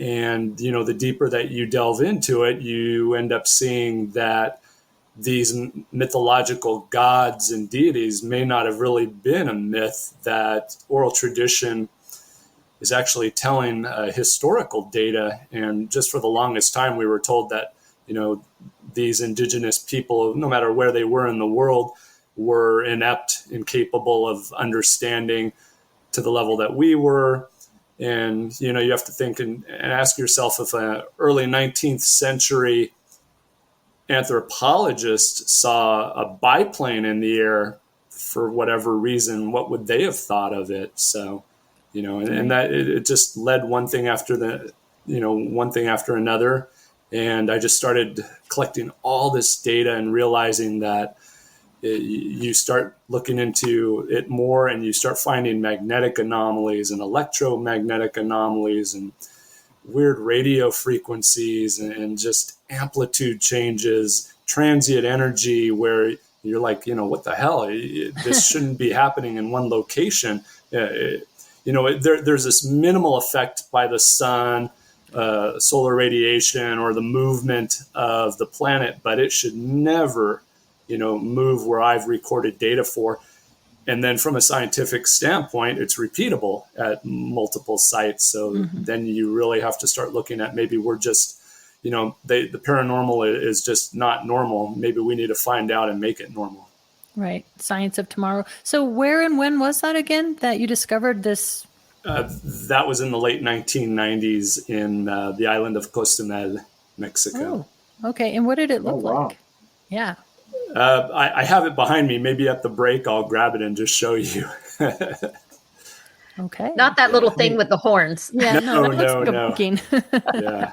And, you know, the deeper that you delve into it, you end up seeing that these mythological gods and deities may not have really been a myth, that oral tradition is actually telling historical data. And just for the longest time, we were told that, you know, these indigenous people, no matter where they were in the world, were inept, incapable of understanding to the level that we were. And, you know, you have to think and ask yourself, if an early 19th century anthropologist saw a biplane in the air for whatever reason, what would they have thought of it? So, you know, and that it just led one thing after another. And I just started collecting all this data and realizing that you start looking into it more, and you start finding magnetic anomalies and electromagnetic anomalies and weird radio frequencies and just amplitude changes, transient energy, where you're like, you know, what the hell? This shouldn't be happening in one location. You know, there's this minimal effect by the sun, solar radiation, or the movement of the planet, but it should never, you know, move where I've recorded data for. And then from a scientific standpoint, it's repeatable at multiple sites. So then you really have to start looking at, maybe we're just, you know, the paranormal is just not normal. Maybe we need to find out and make it normal. Right. Science of tomorrow. So where and when was that again that you discovered this? That was in the late 1990s in the island of Cozumel, Mexico. Oh, okay. And what did it look like? Yeah. I have it behind me. Maybe at the break, I'll grab it and just show you. Okay. Not that little thing with the horns. Yeah, no. Yeah.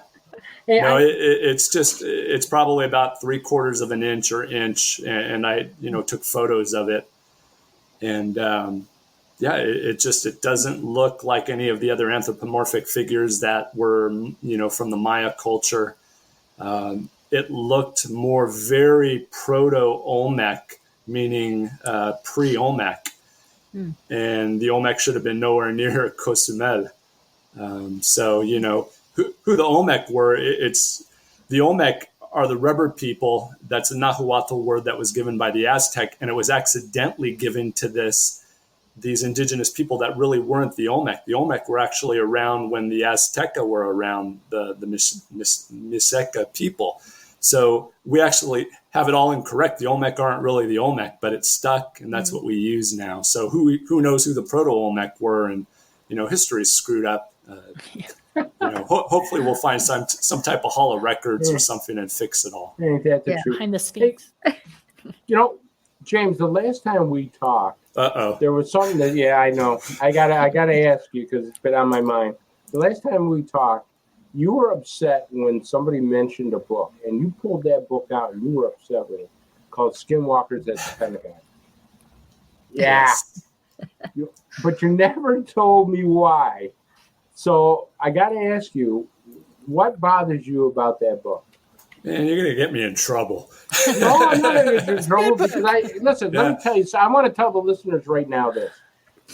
Hey, no, it's probably about 3/4 of an inch or inch. And I, you know, took photos of it. And, it doesn't look like any of the other anthropomorphic figures that were, you know, from the Maya culture. It looked more very proto-Olmec, meaning pre-Olmec. And the Olmec should have been nowhere near Cozumel. So, you know, who the Olmec were, the Olmec are the rubber people. That's a Nahuatl word that was given by the Aztec, and it was accidentally given to these indigenous people that really weren't the Olmec. The Olmec were actually around when the Azteca were around, the Mixteca people. So we actually have it all incorrect. The Olmec aren't really the Olmec, but it's stuck, and that's what we use now. So who knows who the proto-Olmec were? And, you know, history's screwed up. You know, hopefully we'll find some type of Hall of Records or something and fix it all. Ain't that the truth? Behind the Sphinx. You know, James, the last time we talked, there was something that, I know. I gotta ask you, because it's been on my mind. The last time we talked, you were upset when somebody mentioned a book, and you pulled that book out, and you were upset with it, called Skinwalkers at the Pentagon. Yeah. But you never told me why. So I got to ask you, what bothers you about that book? Man, you're going to get me in trouble. No, I'm not going to get you in trouble, because let me tell you, so I want to tell the listeners right now this.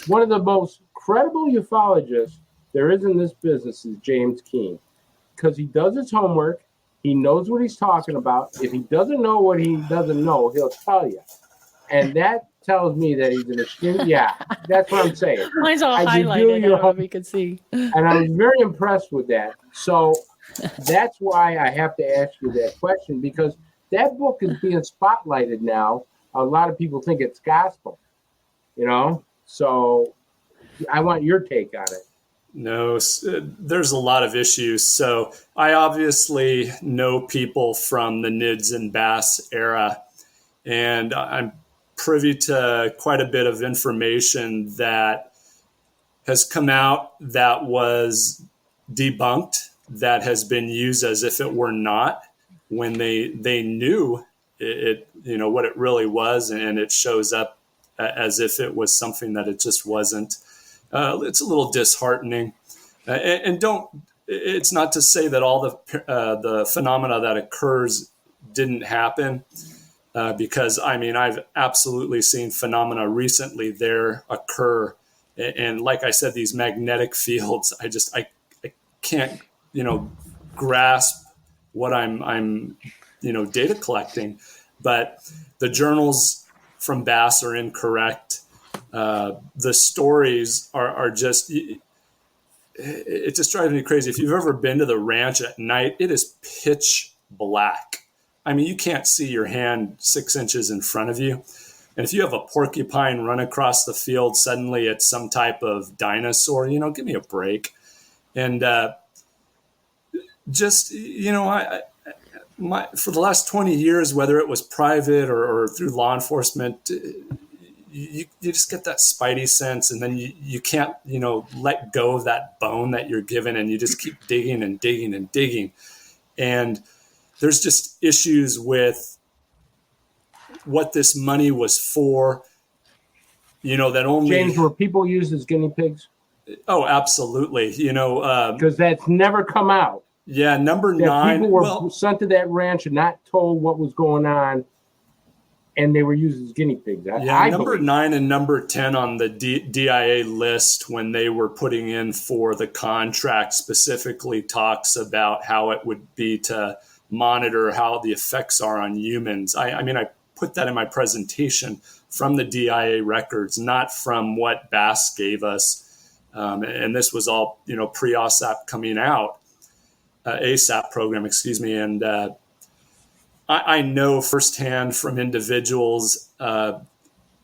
One of the most credible ufologists there is in this business is James Keenan, because he does his homework. He knows what he's talking about. If he doesn't know what he doesn't know, he'll tell you. And that tells me that he's an extreme. Yeah, that's what I'm saying. Mine's all highlighted. I hope you can see. And I was very impressed with that. So that's why I have to ask you that question, because that book is being spotlighted now. A lot of people think it's gospel, you know? So I want your take on it. No, there's a lot of issues. So I obviously know people from the Nids and Bass era, and I'm privy to quite a bit of information that has come out that was debunked, that has been used as if it were not, when they knew it, you know, what it really was, and it shows up as if it was something that it just wasn't. It's a little disheartening, and it's not to say that all the phenomena that occurs didn't happen. Because, I mean, I've absolutely seen phenomena recently there occur. And like I said, these magnetic fields, I can't grasp what I'm data collecting. But the journals from Bass are incorrect. The stories are just, it just drives me crazy. If you've ever been to the ranch at night, it is pitch black. I mean, you can't see your hand 6 inches in front of you. And if you have a porcupine run across the field, suddenly it's some type of dinosaur, give me a break. And just, for the last 20 years, whether it was private or through law enforcement, you just get that spidey sense, and then you can't, let go of that bone that you're given, and you just keep digging and digging and digging. And there's just issues with what this money was for, that only... James, were people used as guinea pigs? Oh, absolutely. Because that's never come out. Yeah, number 9. People were sent to that ranch and not told what was going on, and they were used as guinea pigs. Number 9 and number 10 on the DIA list, when they were putting in for the contract, specifically talks about how it would be to monitor how the effects are on humans. I put that in my presentation from the DIA records, not from what Bass gave us. And this was all, pre-OSAP coming out, ASAP program, excuse me. And I know firsthand from individuals, I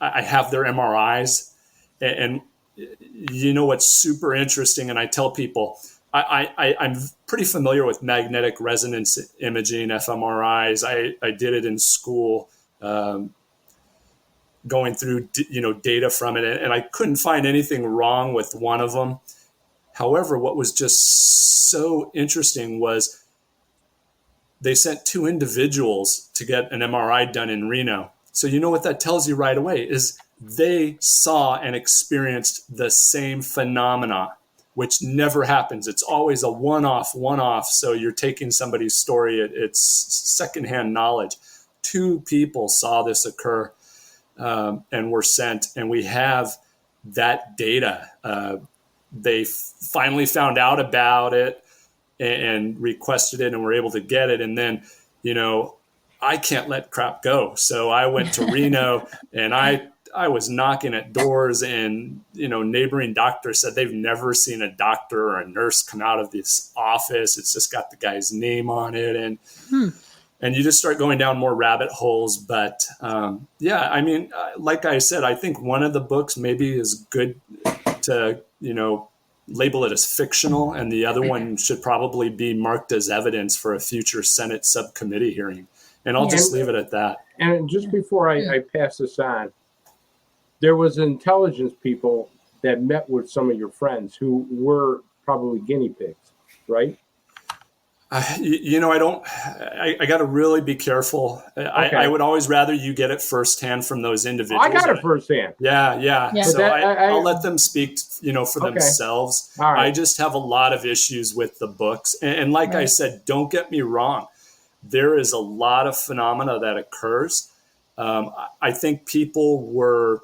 have their MRIs. And what's super interesting, and I tell people, I'm pretty familiar with magnetic resonance imaging, fMRIs. I did it in school, going through data from it, and I couldn't find anything wrong with one of them. However, what was just so interesting was they sent 2 individuals to get an MRI done in Reno. So what that tells you right away is they saw and experienced the same phenomena, which never happens. It's always a one-off. So you're taking somebody's story. It's secondhand knowledge. 2 people saw this occur and were sent, and we have that data. They finally found out about it and requested it, and were able to get it. And then, I can't let crap go. So I went to Reno, and I was knocking at doors, and, neighboring doctors said they've never seen a doctor or a nurse come out of this office. It's just got the guy's name on it. And you just start going down more rabbit holes. But like I said, I think one of the books maybe is good to, label it as fictional, and the other one should probably be marked as evidence for a future Senate subcommittee hearing. And I'll just leave it at that. And just before I pass this on, there was intelligence people that met with some of your friends who were probably guinea pigs, right? I got to really be careful. Okay. I would always rather you get it firsthand from those individuals. I got it firsthand. Yeah. So I'll let them speak, for themselves. Right. I just have a lot of issues with the books. And like I said, don't get me wrong. There is a lot of phenomena that occurs. I think people were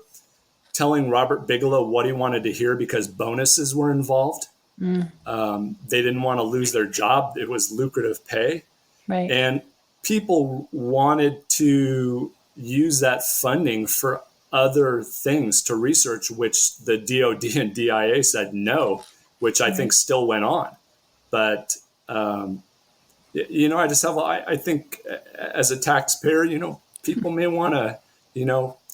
telling Robert Bigelow what he wanted to hear because bonuses were involved. They didn't want to lose their job. It was lucrative pay. Right. And people wanted to use that funding for other things to research, which the DOD and DIA said no, which I think still went on. But, I think as a taxpayer, people may want to,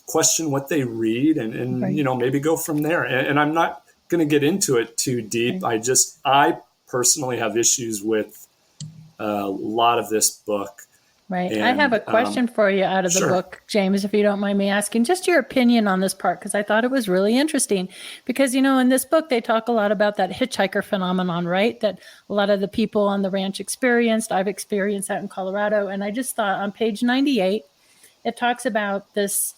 question what they read and maybe go from there. And I'm not going to get into it too deep. I personally have issues with a lot of this book. Right. And I have a question for you out of the book, James, if you don't mind me asking, just your opinion on this part, because I thought it was really interesting. Because, in this book, they talk a lot about that hitchhiker phenomenon, right? That a lot of the people on the ranch experienced. I've experienced that in Colorado. And I just thought on page 98, it talks about this.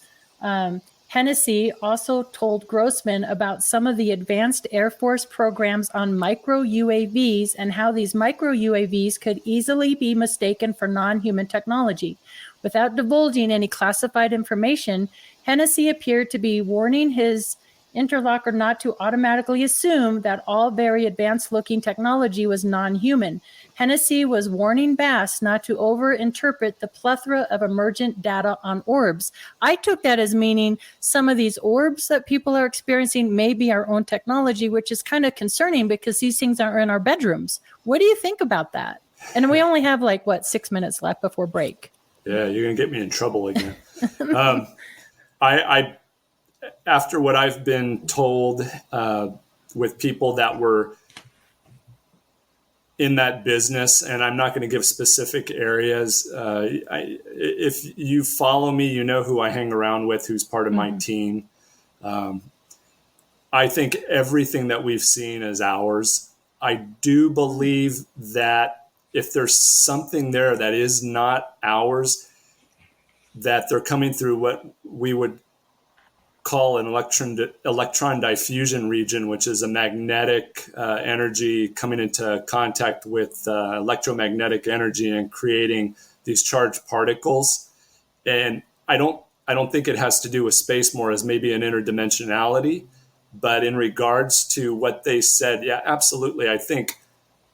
Hennessy also told Grossman about some of the advanced Air Force programs on micro UAVs and how these micro UAVs could easily be mistaken for non-human technology. Without divulging any classified information, Hennessy appeared to be warning his interlocker not to automatically assume that all very advanced looking technology was non-human. Hennessy was warning Bass not to overinterpret the plethora of emergent data on orbs. I took that as meaning some of these orbs that people are experiencing may be our own technology, which is kind of concerning because these things are in our bedrooms. What do you think about that? And we only have 6 minutes left before break. Yeah, you're going to get me in trouble again. I after what I've been told with people that were in that business, and I'm not going to give specific areas. If you follow me, you know who I hang around with, who's part of my team. I think everything that we've seen is ours. I do believe that if there's something there that is not ours, that they're coming through what we would call an electron diffusion region, which is a magnetic energy coming into contact with electromagnetic energy and creating these charged particles. And I don't think it has to do with space more as maybe an interdimensionality. But in regards to what they said, yeah, absolutely. I think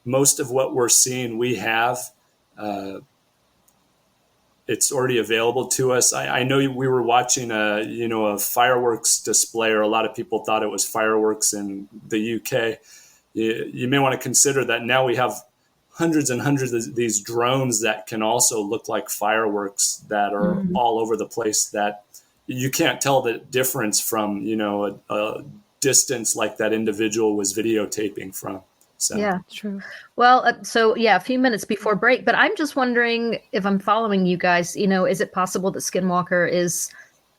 most of what we're seeing, we have. It's already available to us. I know we were watching a fireworks display, or a lot of people thought it was fireworks in the UK. You may want to consider that now we have hundreds and hundreds of these drones that can also look like fireworks that are all over the place, that you can't tell the difference from, a distance like that individual was videotaping from. So. Yeah, true. Well, a few minutes before break, but I'm just wondering if I'm following you guys, is it possible that Skinwalker is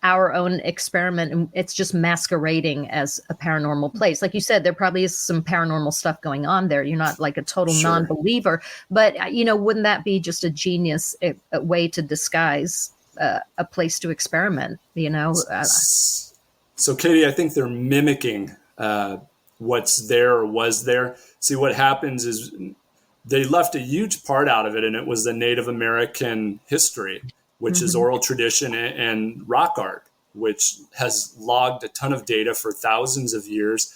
our own experiment and it's just masquerading as a paranormal place? Like you said, there probably is some paranormal stuff going on there. You're not like a total non-believer, but wouldn't that be just a genius a way to disguise a place to experiment, So Katie, I think they're mimicking what's there or was there. See, what happens is they left a huge part out of it, and it was the Native American history, which is oral tradition and rock art, which has logged a ton of data for thousands of years.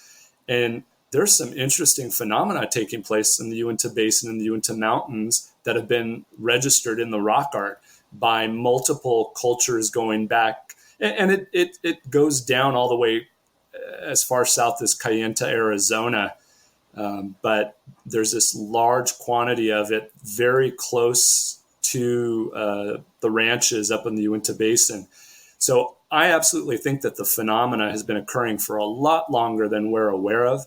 And there's some interesting phenomena taking place in the Uinta Basin and the Uinta Mountains that have been registered in the rock art by multiple cultures going back. And it goes down all the way as far south as Kayenta, Arizona. But there's this large quantity of it very close to the ranches up in the Uinta Basin. So I absolutely think that the phenomena has been occurring for a lot longer than we're aware of.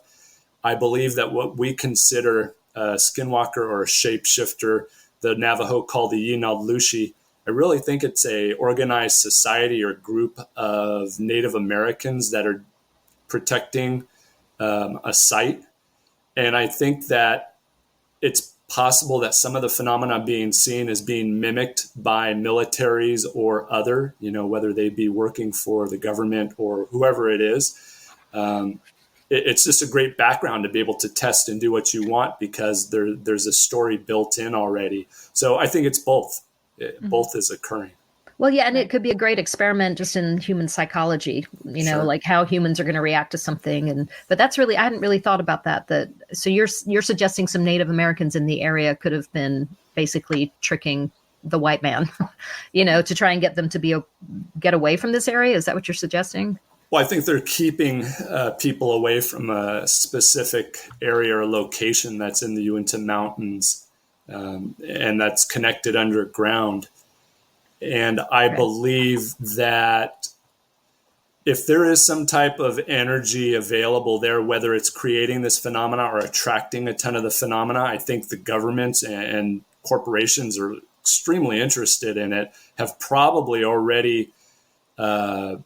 I believe that what we consider a skinwalker or a shapeshifter, the Navajo call the Yinaldlushi, I really think it's a organized society or group of Native Americans that are protecting a site. And I think that it's possible that some of the phenomena being seen is being mimicked by militaries or other, whether they be working for the government or whoever it is. It's just a great background to be able to test and do what you want, because there's a story built in already. So I think it's both. Both is occurring. Well, yeah, and it could be a great experiment just in human psychology, like how humans are going to react to something. But that's really, I hadn't really thought about that. So you're suggesting some Native Americans in the area could have been basically tricking the white man, to try and get them to get away from this area. Is that what you're suggesting? Well, I think they're keeping people away from a specific area or location that's in the Uinta Mountains, and that's connected underground. And I believe that if there is some type of energy available there, whether it's creating this phenomena or attracting a ton of the phenomena, I think the governments and corporations are extremely interested in it, have probably already may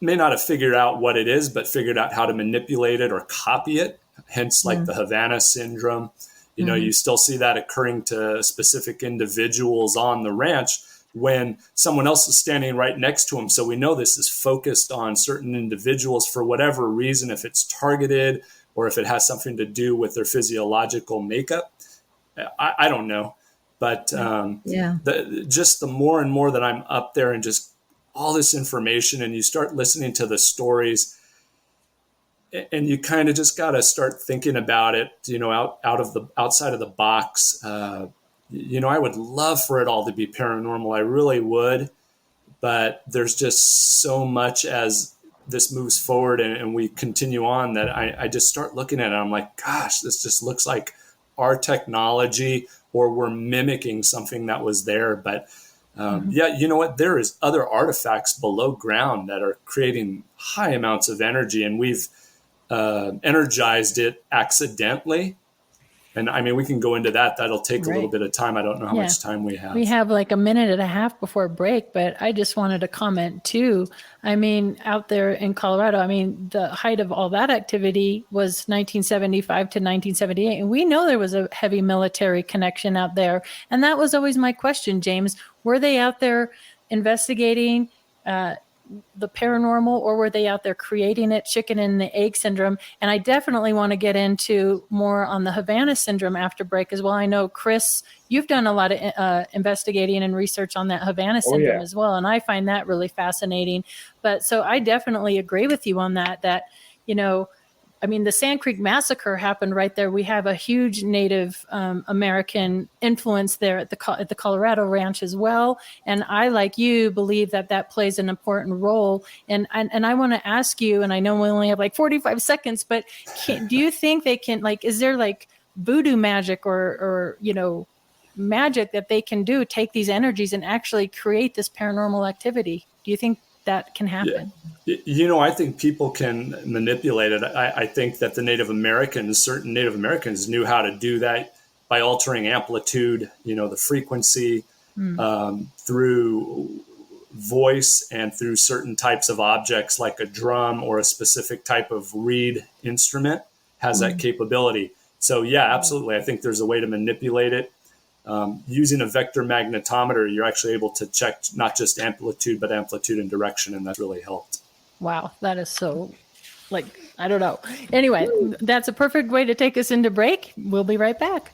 not have figured out what it is, but figured out how to manipulate it or copy it, hence like the Havana syndrome. You still see that occurring to specific individuals on the ranch when someone else is standing right next to them. So we know this is focused on certain individuals for whatever reason, if it's targeted or if it has something to do with their physiological makeup. I don't know. But just the more and more that I'm up there and just all this information, and you start listening to the stories, and you kind of just got to start thinking about it, outside of the box. I would love for it all to be paranormal. I really would, but there's just so much as this moves forward and we continue on that I just start looking at it. I'm like, gosh, this just looks like our technology, or we're mimicking something that was there. But you know what? There is other artifacts below ground that are creating high amounts of energy, and we've energized it accidentally. And I mean, we can go into that. That'll take a little bit of time. I don't know how much time we have. We have like a minute and a half before break, but I just wanted to comment too. I mean, out there in Colorado, I mean, the height of all that activity was 1975 to 1978. And we know there was a heavy military connection out there. And that was always my question, James. Were they out there investigating the paranormal, or were they out there creating it, chicken and the egg syndrome? And I definitely want to get into more on the Havana syndrome after break as well. I know, Chris, you've done a lot of investigating and research on that Havana syndrome as well. And I find that really fascinating. But so I definitely agree with you on that, I mean, the Sand Creek Massacre happened right there. We have a huge Native American influence there at the Colorado Ranch as well. And I, like you, believe that plays an important role. And I want to ask you, and I know we only have like 45 seconds, but do you think they can, is there like voodoo magic or magic that they can do, take these energies and actually create this paranormal activity? Do you think that can happen? Yeah. I think people can manipulate it. I think that certain Native Americans knew how to do that by altering amplitude, the frequency through voice and through certain types of objects like a drum or a specific type of reed instrument has that capability. So yeah, absolutely. I think there's a way to manipulate it. Using a vector magnetometer, you're actually able to check not just amplitude, but amplitude and direction, and that's really helped. Wow, that is so, I don't know. Anyway, that's a perfect way to take us into break. We'll be right back.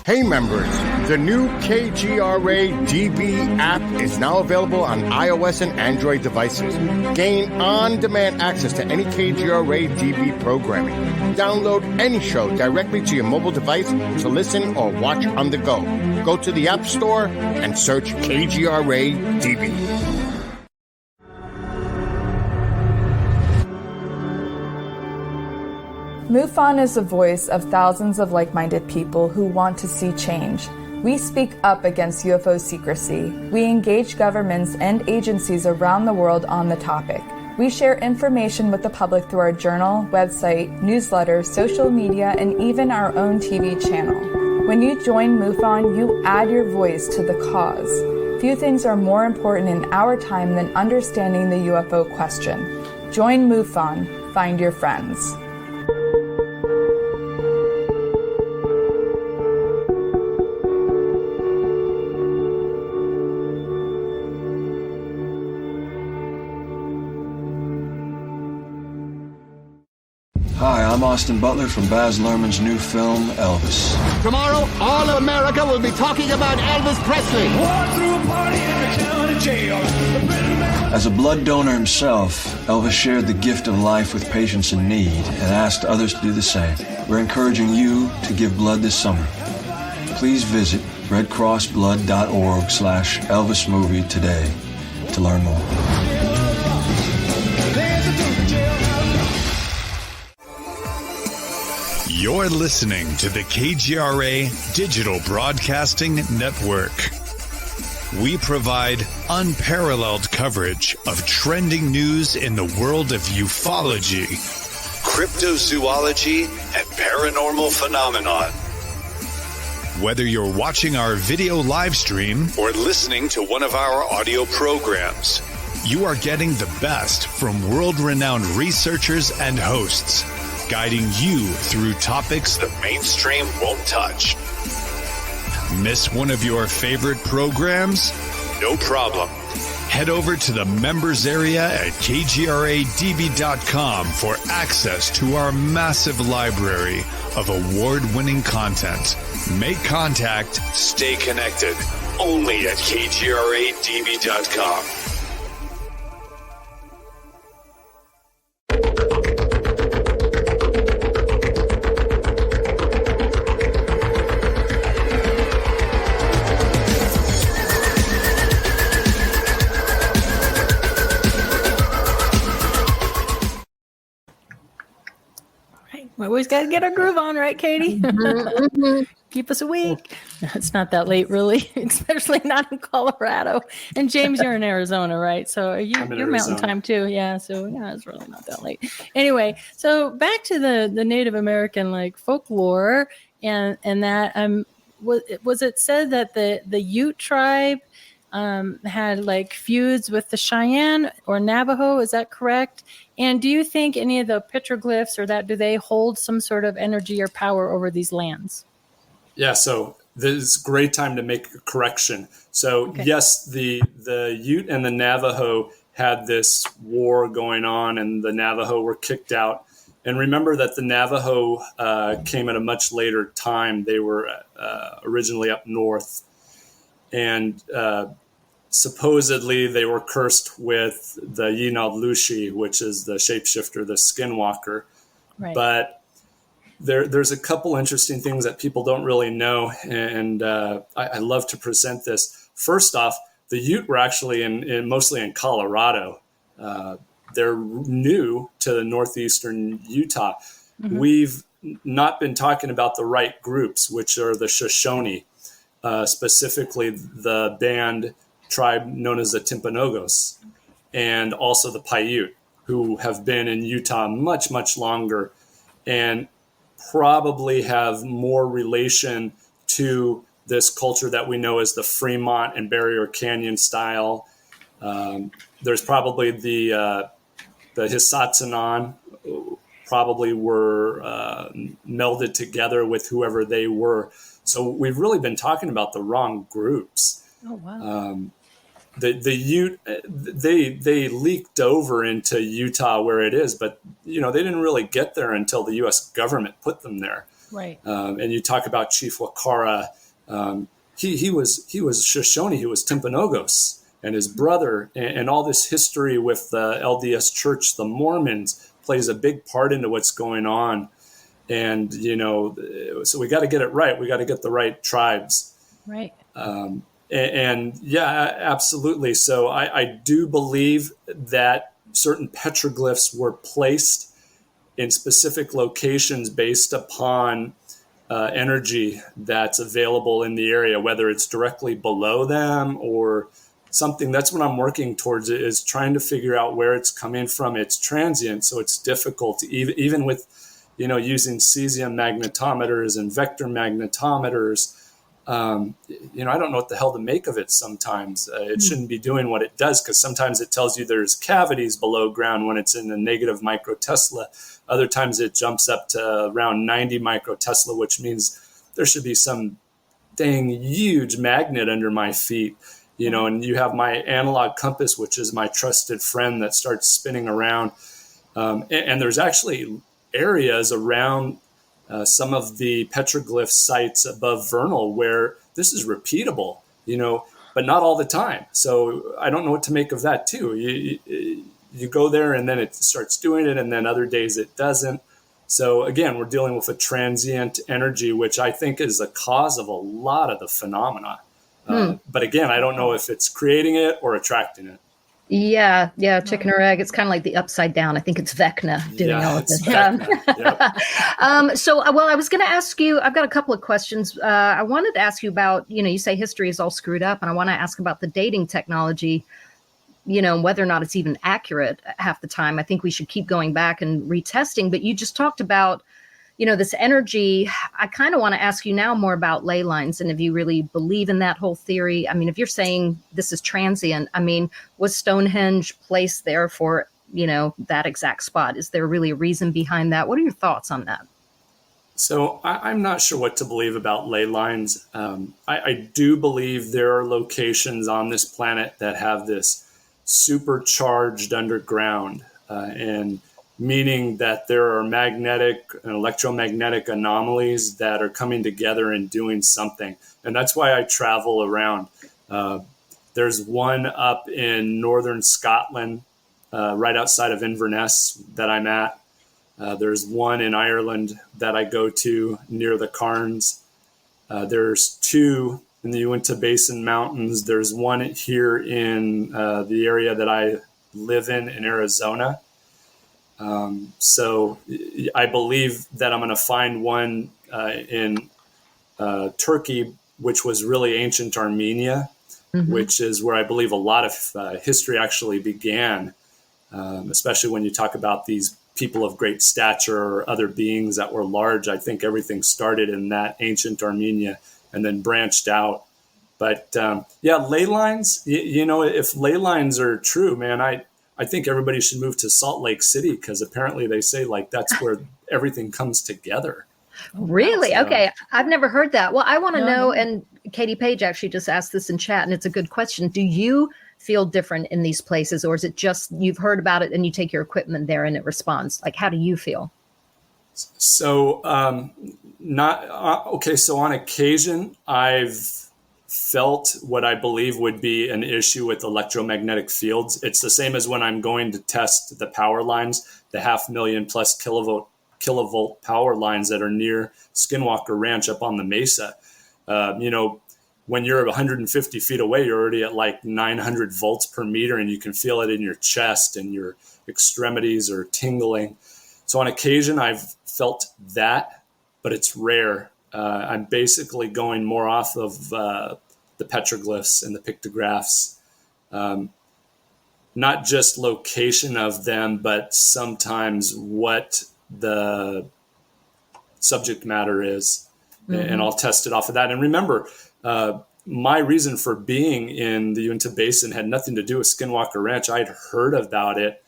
Hey members, the new KGRA DB app is now available on iOS and Android devices. Gain on-demand access to any KGRA DB programming. Download any show directly to your mobile device to listen or watch on the go. Go to the App Store and search KGRA DB. MUFON is the voice of thousands of like-minded people who want to see change. We speak up against UFO secrecy. We engage governments and agencies around the world on the topic. We share information with the public through our journal, website, newsletter, social media, and even our own TV channel. When you join MUFON, you add your voice to the cause. Few things are more important in our time than understanding the UFO question. Join MUFON. Find your friends. Hi, I'm Austin Butler from Baz Luhrmann's new film, Elvis. Tomorrow, all of America will be talking about Elvis Presley. As a blood donor himself, Elvis shared the gift of life with patients in need and asked others to do the same. We're encouraging you to give blood this summer. Please visit redcrossblood.org/Elvis movie today to learn more. You're listening to the KGRA Digital Broadcasting Network. We provide unparalleled coverage of trending news in the world of ufology, cryptozoology, and paranormal phenomenon. Whether you're watching our video live stream or listening to one of our audio programs, you are getting the best from world-renowned researchers and hosts, guiding you through topics the mainstream won't touch. Miss one of your favorite programs? No problem. Head over to the members area at kgradb.com for access to our massive library of award-winning content. Make contact, stay connected. Only at kgradb.com. We always got to get our groove on, right, Katie? Keep us awake. It's not that late, really, especially not in Colorado. And James, you're in Arizona, right? So you're mountain time too. Yeah. So yeah, it's really not that late. Anyway, so back to the Native American like folklore and that was it said that the Ute tribe had like feuds with the Cheyenne or Navajo? Is that correct? And do you think any of the petroglyphs or that, do they hold some sort of energy or power over these lands? Yeah, so this is a great time to make a correction. So yes, the Ute and the Navajo had this war going on, and the Navajo were kicked out. And remember that the Navajo came at a much later time. They were originally up north, and supposedly they were cursed with the Yinald-Lushi, which is the shapeshifter, the skinwalker. Right. But there's a couple interesting things that people don't really know, and I love to present this. First off, the Ute were actually mostly in Colorado. They're new to the northeastern Utah. Mm-hmm. We've not been talking about the right groups, which are the Shoshone, specifically the band tribe known as the Timpanogos, and also the Paiute, who have been in Utah much, much longer and probably have more relation to this culture that we know as the Fremont and Barrier Canyon style. There's probably the Hisatsinan probably were melded together with whoever they were. So we've really been talking about the wrong groups. Oh, wow. The Ute, they leaked over into Utah where it is, but they didn't really get there until the U.S. government put them there. Right. And you talk about Chief Wakara. He was Shoshone. He was Timpanogos, and his brother, and all this history with the LDS Church, the Mormons, plays a big part into what's going on. And so we got to get it right. We got to get the right tribes. Right. And yeah, absolutely. So I do believe that certain petroglyphs were placed in specific locations based upon energy that's available in the area, whether it's directly below them or something. That's what I'm working towards, is trying to figure out where it's coming from. It's transient, so it's difficult, even with, using cesium magnetometers and vector magnetometers. I don't know what the hell to make of it sometimes. It shouldn't be doing what it does, because sometimes it tells you there's cavities below ground when it's in a negative microtesla. Other times it jumps up to around 90 microtesla, which means there should be some dang huge magnet under my feet, and you have my analog compass, which is my trusted friend that starts spinning around. And there's actually areas around some of the petroglyph sites above Vernal where this is repeatable, but not all the time. So I don't know what to make of that too. You go there and then it starts doing it, and then other days it doesn't. So again, we're dealing with a transient energy, which I think is the cause of a lot of the phenomena. But again, I don't know if it's creating it or attracting it. Yeah, chicken or egg. It's kind of like the upside down. I think it's Vecna doing all of this. So, I was going to ask you, I've got a couple of questions. I wanted to ask you about, you say history is all screwed up, and I want to ask about the dating technology, whether or not it's even accurate half the time. I think we should keep going back and retesting, but you just talked about, this energy. I kind of want to ask you now more about ley lines, and if you really believe in that whole theory. I mean, if you're saying this is transient, was Stonehenge placed there for, that exact spot? Is there really a reason behind that? What are your thoughts on that? So I'm not sure what to believe about ley lines. I do believe there are locations on this planet that have this supercharged underground, and meaning that there are magnetic and electromagnetic anomalies that are coming together and doing something. And that's why I travel around. There's one up in northern Scotland, right outside of Inverness, that I'm at. There's one in Ireland that I go to near the Cairns. There's two in the Uinta Basin Mountains. There's one here in the area that I live in Arizona. So I believe that I'm going to find one in Turkey, which was really ancient Armenia, which is where I believe a lot of history actually began, especially when you talk about these people of great stature or other beings that were large. I think everything started in that ancient Armenia and then branched out. But ley lines, if ley lines are true, man, I think everybody should move to Salt Lake City, because apparently they say like that's where everything comes together. Really? So, okay. I've never heard that. Well, I want to No, know, no. and Katie Page actually just asked this in chat, and it's a good question. Do you feel different in these places, or is it just you've heard about it and you take your equipment there and it responds? Like, how do you feel? So, So on occasion, I've felt what I believe would be an issue with electromagnetic fields. It's the same as when I'm going to test the power lines, the 500,000 plus kilovolt power lines that are near Skinwalker Ranch up on the mesa. When you're 150 feet away, you're already at like 900 volts per meter, and you can feel it in your chest and your extremities are tingling. So on occasion, I've felt that, but it's rare. I'm basically going more off of the petroglyphs and the pictographs, not just location of them, but sometimes what the subject matter is. And I'll test it off of that. And remember, my reason for being in the Uinta Basin had nothing to do with Skinwalker Ranch. I'd heard about it,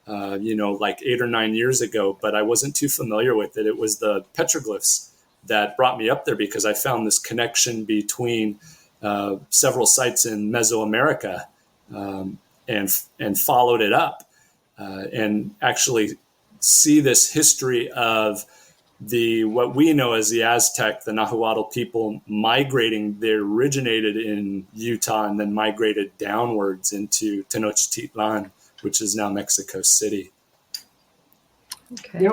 like 8 or 9 years ago, but I wasn't too familiar with it. It was the petroglyphs that brought me up there, because I found this connection between several sites in Mesoamerica, and followed it up, and actually see this history of what we know as the Aztec, the Nahuatl people migrating. They originated in Utah and then migrated downwards into Tenochtitlan, which is now Mexico City. Okay.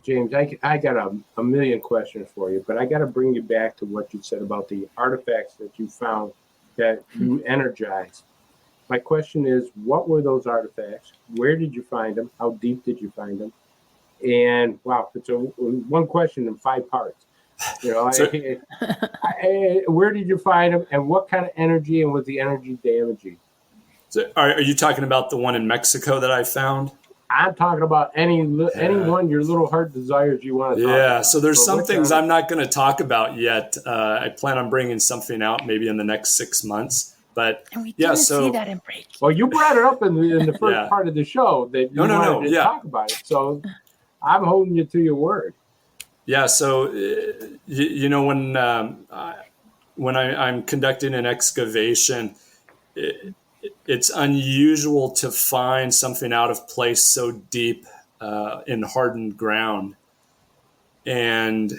James, I got a million questions for you, but I got to bring you back to what you said about the artifacts that you found that you energized. My question is, what were those artifacts? Where did you find them? How deep did you find them? And wow, it's one question in 5 parts. Where did you find them, and what kind of energy, and was the energy damaging? So are you talking about the one in Mexico that I found? I'm talking about any one your little heart desires you want to talk about. So there's some things I'm not going to talk about yet. I plan on bringing something out maybe in the next 6 months. But and we didn't see that in break. Well, you brought it up in the first part of the show that you wanted to talk about it. So I'm holding you to your word. Yeah. So when I'm conducting an excavation, it's unusual to find something out of place so deep in hardened ground. And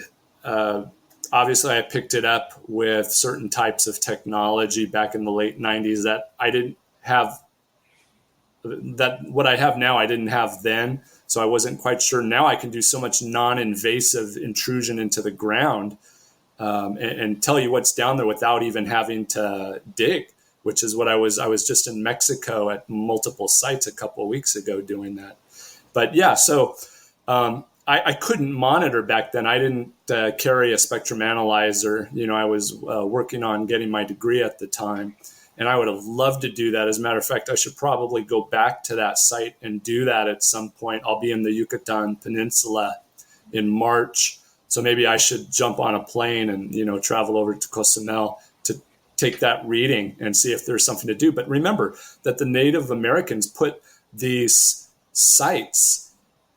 obviously I picked it up with certain types of technology back in the late 90s that I didn't have, that what I have now I didn't have then. So I wasn't quite sure. Now I can do so much non-invasive intrusion into the ground and tell you what's down there without even having to dig, which is what I was just in Mexico at multiple sites a couple of weeks ago doing that. But yeah, so I couldn't monitor back then. I didn't carry a spectrum analyzer. I was working on getting my degree at the time, and I would have loved to do that. As a matter of fact, I should probably go back to that site and do that at some point. I'll be in the Yucatan Peninsula in March, so maybe I should jump on a plane and travel over to Cozumel to take that reading and see if there's something to do. But remember that the Native Americans put these sites,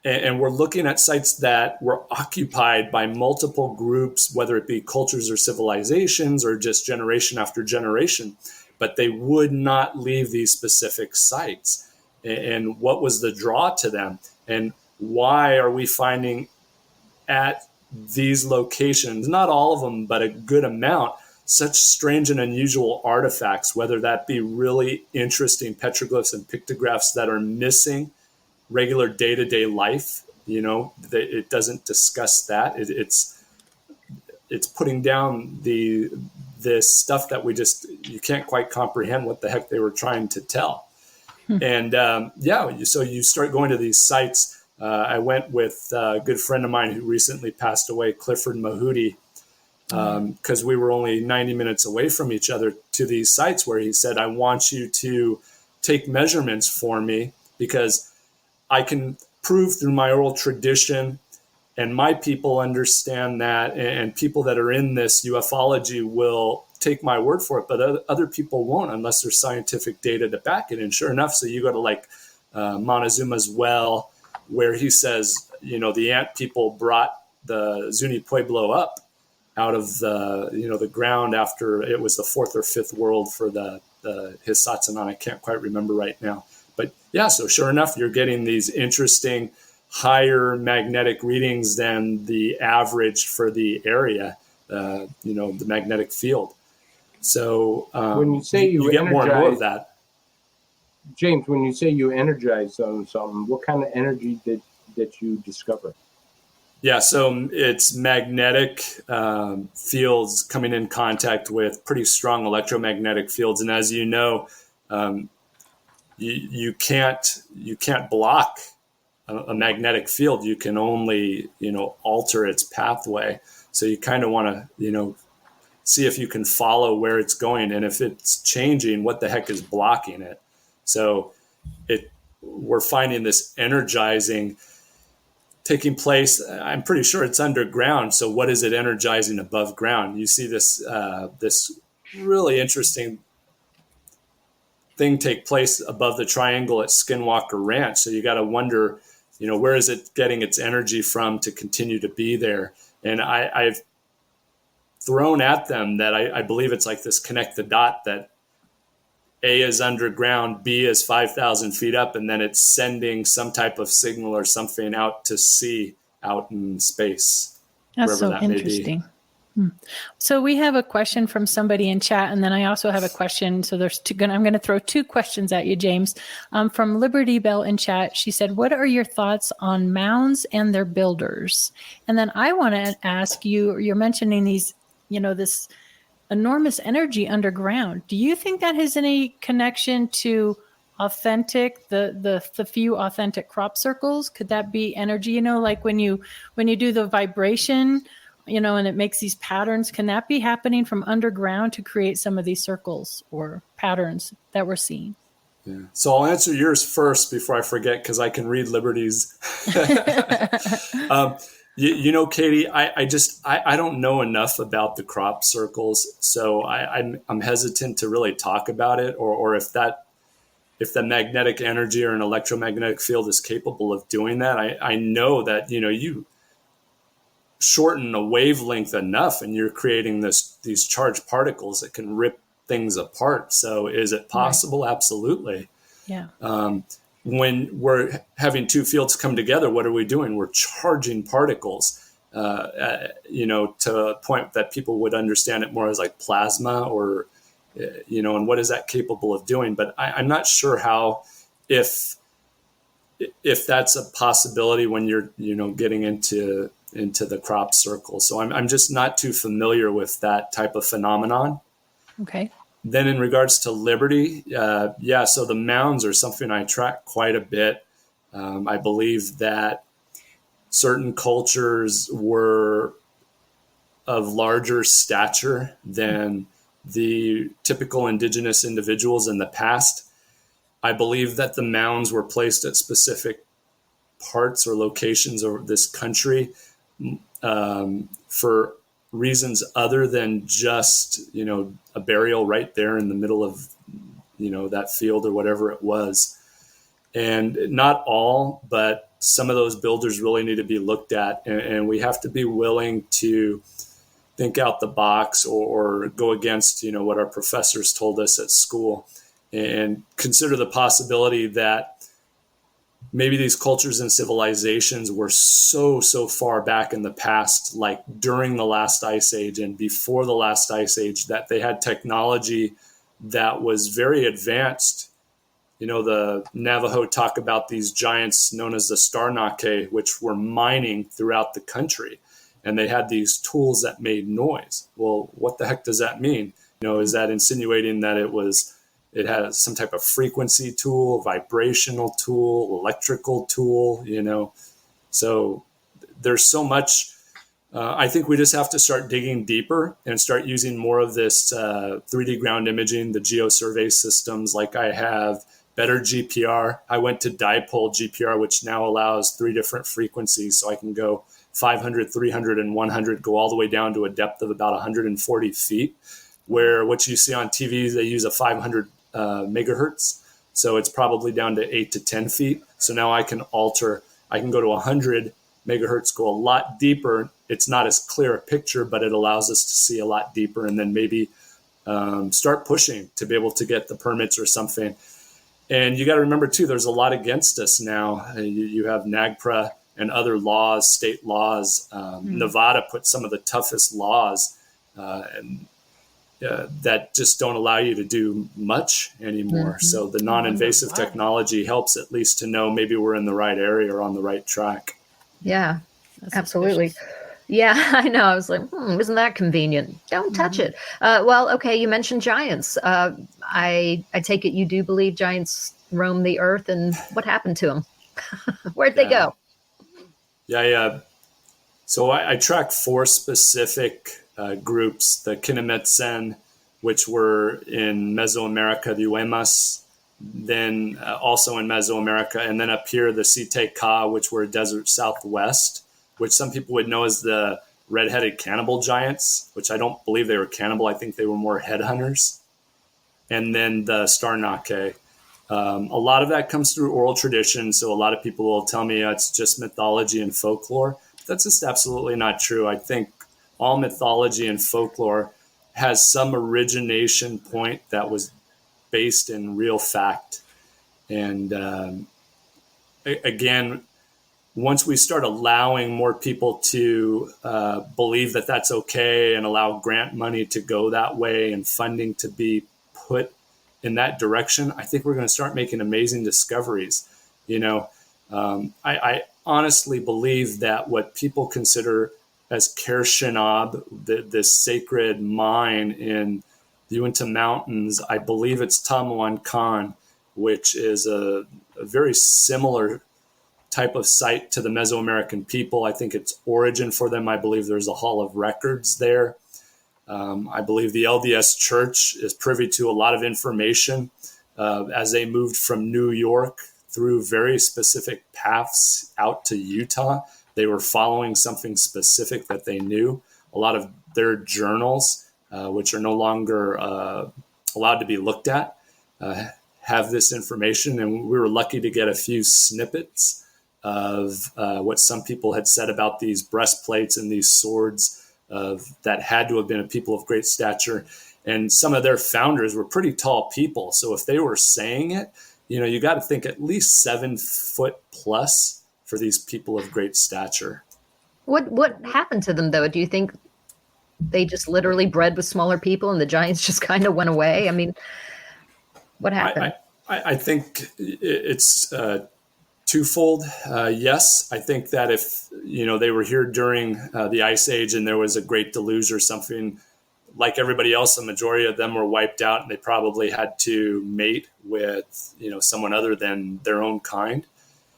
and we're looking at sites that were occupied by multiple groups, whether it be cultures or civilizations or just generation after generation. but they would not leave these specific sites. And what was the draw to them? And why are we finding at these locations, not all of them, but a good amount, such strange and unusual artifacts, whether that be really interesting petroglyphs and pictographs that are missing regular day-to-day life? It doesn't discuss that. It's putting down this stuff that you can't quite comprehend what the heck they were trying to tell. And so you start going to these sites. I went with a good friend of mine who recently passed away, Clifford Mahudi, because we were only 90 minutes away from each other, to these sites where he said, I want you to take measurements for me because I can prove through my oral tradition, and my people understand that, and people that are in this ufology will take my word for it, but other people won't unless there's scientific data to back it. And sure enough, so you go to Montezuma's well, where he says, the ant people brought the Zuni Pueblo up out of the ground after it was the fourth or fifth world for the Hisatsinan. I can't quite remember right now. But yeah, so sure enough, you're getting these interesting higher magnetic readings than the average for the area, the magnetic field. So when you say you get more and more of that. James, when you say you energize on something, what kind of energy did you discover? Yeah, so it's magnetic fields coming in contact with pretty strong electromagnetic fields, and as you know, you can't block a magnetic field. You can only alter its pathway. So you kind of want to see if you can follow where it's going, and if it's changing, what the heck is blocking it? So we're finding this energizing taking place. I'm pretty sure it's underground. So what is it energizing above ground? You see this really interesting thing take place above the triangle at Skinwalker Ranch. So you got to wonder, where is it getting its energy from to continue to be there? And I've thrown at them that I believe it's like this connect the dot, that A is underground, B is 5,000 feet up, and then it's sending some type of signal or something out to sea out in space. That's so interesting. So we have a question from somebody in chat, and then I also have a question. So I'm going to throw two questions at you, James. From Liberty Bell in chat, she said, "What are your thoughts on mounds and their builders?" And then I want to ask you, you're mentioning these, this enormous energy underground. Do you think that has any connection to authentic, the few authentic crop circles? Could that be energy? Like when you do the vibration, and it makes these patterns, can that be happening from underground to create some of these circles or patterns that we're seeing? Yeah. So I'll answer yours first before I forget, because I can read Liberty's. Katie, I don't know enough about the crop circles, so I'm hesitant to really talk about it, or if the magnetic energy or an electromagnetic field is capable of doing that. I know that you shorten a wavelength enough, and you're creating these charged particles that can rip things apart. So is it possible? Right. Absolutely. Yeah. When we're having two fields come together, what are we doing? We're charging particles, to a point that people would understand it more as like plasma, or, and what is that capable of doing? But I'm not sure if that's a possibility when you're, getting into the crop circle. So I'm just not too familiar with that type of phenomenon. Okay. Then in regards to Liberty, so the mounds are something I track quite a bit. I believe that certain cultures were of larger stature than the typical indigenous individuals in the past. I believe that the mounds were placed at specific parts or locations of this country for reasons other than just, a burial right there in the middle of, that field or whatever it was. And not all, but some of those builders really need to be looked at. And we have to be willing to think out the box or go against, what our professors told us at school, and consider the possibility that maybe these cultures and civilizations were so far back in the past, like during the last ice age and before the last ice age, that they had technology that was very advanced. The Navajo talk about these giants known as the Starnake, which were mining throughout the country. And they had these tools that made noise. Well, what the heck does that mean? Is that insinuating that it had some type of frequency tool, vibrational tool, electrical tool, So there's so much. I think we just have to start digging deeper and start using more of this 3D ground imaging, the geosurvey systems like I have, better GPR. I went to dipole GPR, which now allows 3 different frequencies. So I can go 500, 300, and 100, go all the way down to a depth of about 140 feet, where what you see on TV, they use a 500 megahertz. So it's probably down to 8 to 10 feet. So now I can go to 100 megahertz, go a lot deeper. It's not as clear a picture, but it allows us to see a lot deeper, and then maybe start pushing to be able to get the permits or something. And you got to remember too, there's a lot against us now. You have NAGPRA and other laws, state laws. Nevada put some of the toughest laws that just don't allow you to do much anymore. Mm-hmm. So the non-invasive technology helps at least to know maybe we're in the right area or on the right track. Yeah, absolutely. Yeah, I know. I was like, isn't that convenient? Don't touch it. Well, okay, you mentioned giants. I take it you do believe giants roam the earth, and what happened to them? Where'd they go? Yeah. So I track 4 specific groups: the Kinametsen, which were in Mesoamerica, the Uemas, then also in Mesoamerica, and then up here, the Site-Ka, which were desert southwest, which some people would know as the red-headed cannibal giants, which I don't believe they were cannibal. I think they were more headhunters. And then the Starnake. A lot of that comes through oral tradition. So a lot of people will tell me it's just mythology and folklore. That's just absolutely not true. I think all mythology and folklore has some origination point that was based in real fact. And again, once we start allowing more people to believe that that's okay and allow grant money to go that way and funding to be put in that direction, I think we're going to start making amazing discoveries. I honestly believe that what people consider as Ker Shinab, this sacred mine in the Uinta Mountains, I believe it's Tamuan Khan, which is a very similar type of site to the Mesoamerican people. I think its origin for them, I believe there's a hall of records there. I believe the LDS Church is privy to a lot of information as they moved from New York through very specific paths out to Utah. They were following something specific that they knew. A lot of their journals, which are no longer allowed to be looked at, have this information. And we were lucky to get a few snippets of what some people had said about these breastplates and these swords that had to have been a people of great stature. And some of their founders were pretty tall people. So if they were saying it, you got to think at least 7 foot plus for these people of great stature. What happened to them, though? Do you think they just literally bred with smaller people and the giants just kind of went away? I mean, what happened? I think it's twofold. Yes, I think that if they were here during the Ice Age and there was a great deluge or something, like everybody else, the majority of them were wiped out, and they probably had to mate with someone other than their own kind,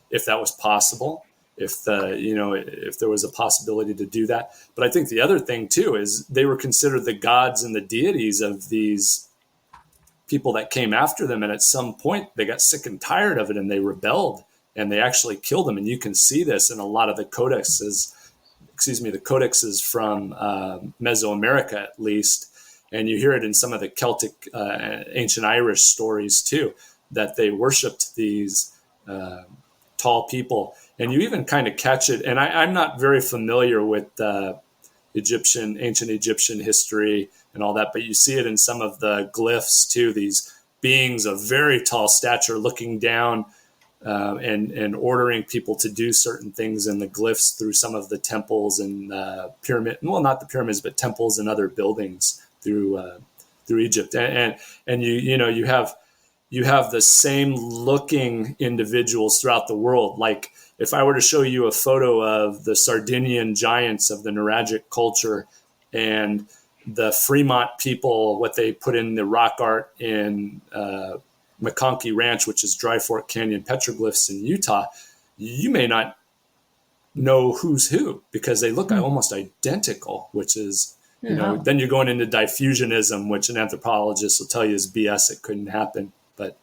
if that was possible. If there was a possibility to do that. But I think the other thing too is they were considered the gods and the deities of these people that came after them, and at some point they got sick and tired of it and they rebelled and they actually killed them. And you can see this in a lot of the codexes from Mesoamerica, at least. And you hear it in some of the Celtic, ancient Irish stories too, that they worshipped these tall people. And you even kind of catch it. And I'm not very familiar with ancient Egyptian history and all that. But you see it in some of the glyphs too, these beings of very tall stature looking down and ordering people to do certain things in the glyphs through some of the temples and not the pyramids, but temples and other buildings through Egypt. And you have the same looking individuals throughout the world. Like if I were to show you a photo of the Sardinian giants of the Nuragic culture and the Fremont people, what they put in the rock art in McConkey Ranch, which is Dry Fork Canyon petroglyphs in Utah, you may not know who's who because they look almost identical, which is, then you're going into diffusionism, which an anthropologist will tell you is BS. It couldn't happen. But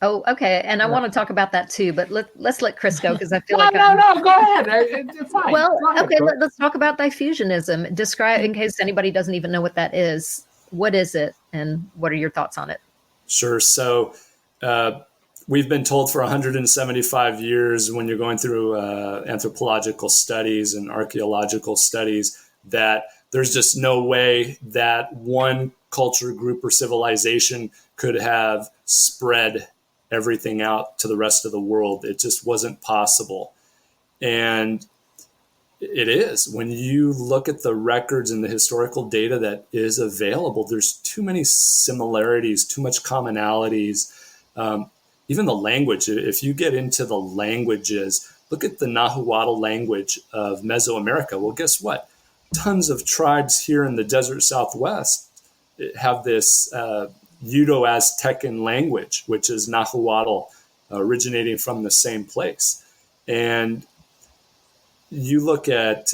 oh, okay. And I want to talk about that too, but let's let Chris go because I feel no, go ahead. It's fine. Well, Go ahead, okay, Chris. let's talk about diffusionism. Describe, in case anybody doesn't even know what that is. What is it, and what are your thoughts on it? Sure. So we've been told for 175 years when you're going through anthropological studies and archaeological studies that there's just no way that one culture, group, or civilization could have spread everything out to the rest of the world. It just wasn't possible. And it is. When you look at the records and the historical data that is available, there's too many similarities, too much commonalities. Even the language, if you get into the languages, look at the Nahuatl language of Mesoamerica. Well, guess what? Tons of tribes here in the desert Southwest have this Uto-Aztecan language, which is Nahuatl, originating from the same place. And you look at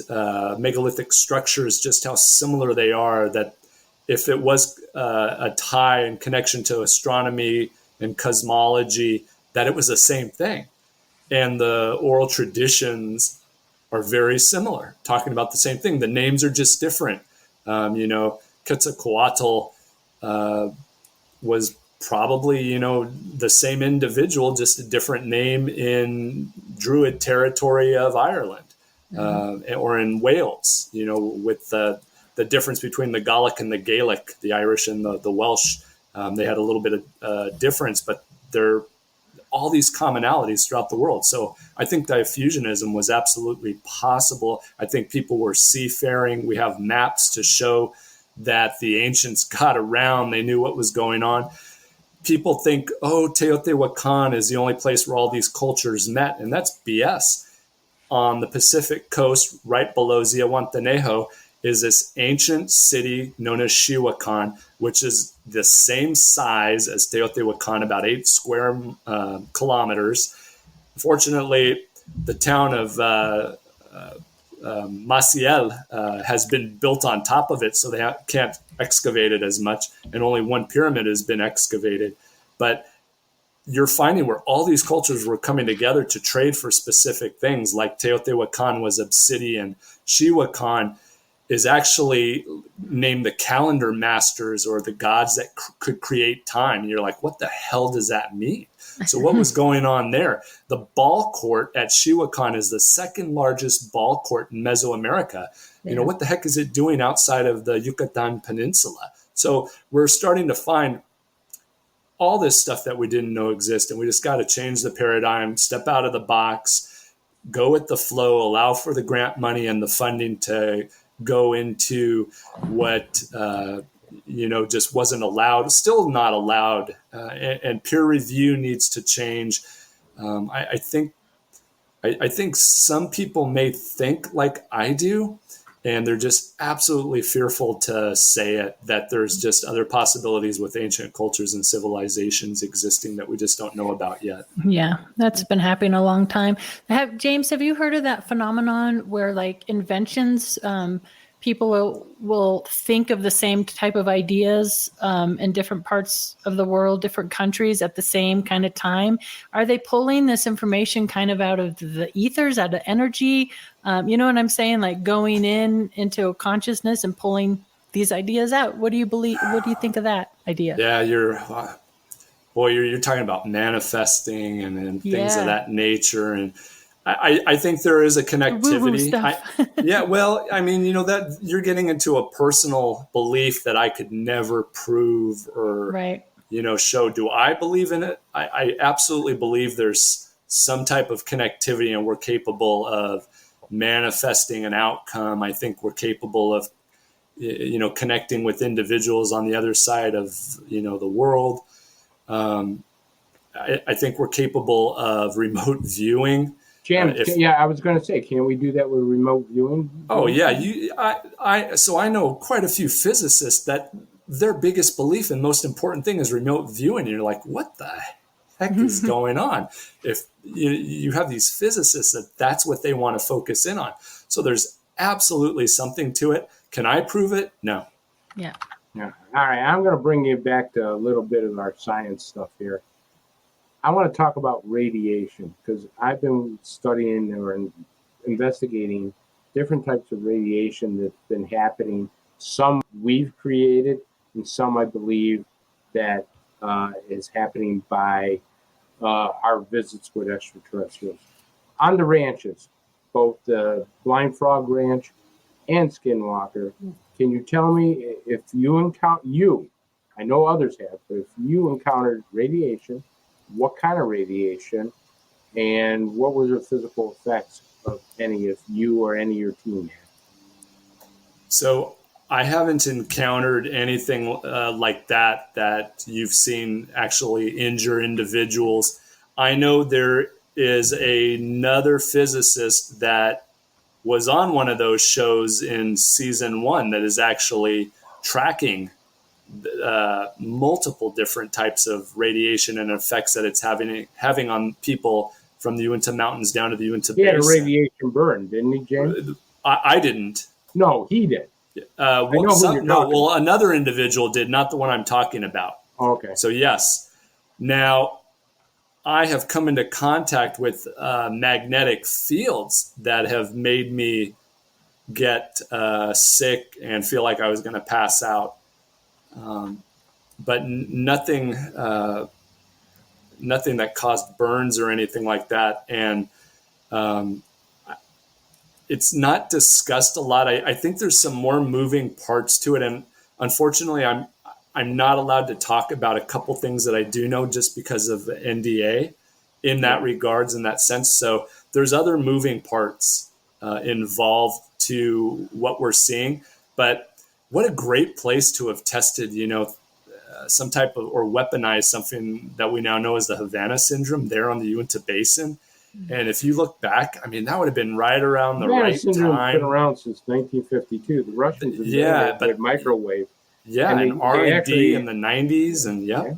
megalithic structures, just how similar they are, that if it was a tie and connection to astronomy and cosmology, that it was the same thing. And the oral traditions are very similar, talking about the same thing. The names are just different. Quetzalcoatl was probably, the same individual, just a different name in Druid territory of Ireland, or in Wales, with the difference between the Gaelic and the Gaelic, the Irish and the Welsh. They had a little bit of difference, but they're all these commonalities throughout the world. So I think diffusionism was absolutely possible. I think people were seafaring. We have maps to show that the ancients got around. They knew what was going on. People think, Teotihuacan is the only place where all these cultures met. And that's BS. On the Pacific coast, right below Zihuatanejo, is this ancient city known as Xihuacan, which is the same size as Teotihuacan, about 8 square kilometers. Fortunately, the town of Maciel has been built on top of it, so they can't excavate it as much, and only one pyramid has been excavated. But you're finding where all these cultures were coming together to trade for specific things, like Teotihuacan was obsidian. Xihuacan is actually named the calendar masters, or the gods that could create time. And you're like, what the hell does that mean? So what was going on there? The ball court at Xihuacan is the second largest ball court in Mesoamerica. Yeah. What the heck is it doing outside of the Yucatan Peninsula? So we're starting to find all this stuff that we didn't know exist, and we just got to change the paradigm, step out of the box, go with the flow, allow for the grant money and the funding to go into what just wasn't allowed, still not allowed, and peer review needs to change. I think some people may think like I do, and they're just absolutely fearful to say it, that there's just other possibilities with ancient cultures and civilizations existing that we just don't know about yet. Yeah, that's been happening a long time. James, have you heard of that phenomenon where like inventions, people will think of the same type of ideas in different parts of the world, different countries at the same kind of time? Are they pulling this information kind of out of the ethers, out of energy? You know what I'm saying? Like going into a consciousness and pulling these ideas out. What do you believe? What do you think of that idea? Yeah, you're talking about manifesting and things of that nature. And I think there is a Woo-woo connectivity. stuff. Yeah, well, I mean, that you're getting into a personal belief that I could never prove or, right. Show. Do I believe in it? I absolutely believe there's some type of connectivity and we're capable of manifesting an outcome. I think we're capable of, connecting with individuals on the other side of, the world. I think we're capable of remote viewing. Jam, I was going to say, can we do that with remote viewing? Oh yeah, so I know quite a few physicists that their biggest belief and most important thing is remote viewing. And you're like, what the heck is going on? If you have these physicists that's what they want to focus in on. So there's absolutely something to it. Can I prove it? No. Yeah. All right, I'm going to bring you back to a little bit of our science stuff here. I want to talk about radiation because I've been studying or investigating different types of radiation that's been happening. Some we've created, and some I believe that is happening by our visits with extraterrestrials. On the ranches, both the Blind Frog Ranch and Skinwalker, can you tell me if you I know others have, but if you encountered radiation, what kind of radiation, and what were the physical effects of any of you or any of your team had? So I haven't encountered anything like that you've seen actually injure individuals. I know there is another physicist that was on one of those shows in season 1 that is actually tracking multiple different types of radiation and effects that it's having on people from the Uinta Mountains down to the Uinta Basin. He had a radiation burn, didn't he, James? I didn't. No, he did. Another individual did, not the one I'm talking about. Okay. So yes. Now, I have come into contact with magnetic fields that have made me get sick and feel like I was going to pass out. But nothing that caused burns or anything like that. And it's not discussed a lot. I think there's some more moving parts to it. And unfortunately, I'm not allowed to talk about a couple things that I do know just because of the NDA in that regards, in that sense. So there's other moving parts involved to what we're seeing. But what a great place to have tested, some type of, or weaponized something that we now know as the Havana syndrome there on the Uinta Basin. And if you look back, I mean, that would have been right around the right time. Been around since 1952. The Russians have been microwave. Yeah, and R&D in the 90s, and yeah.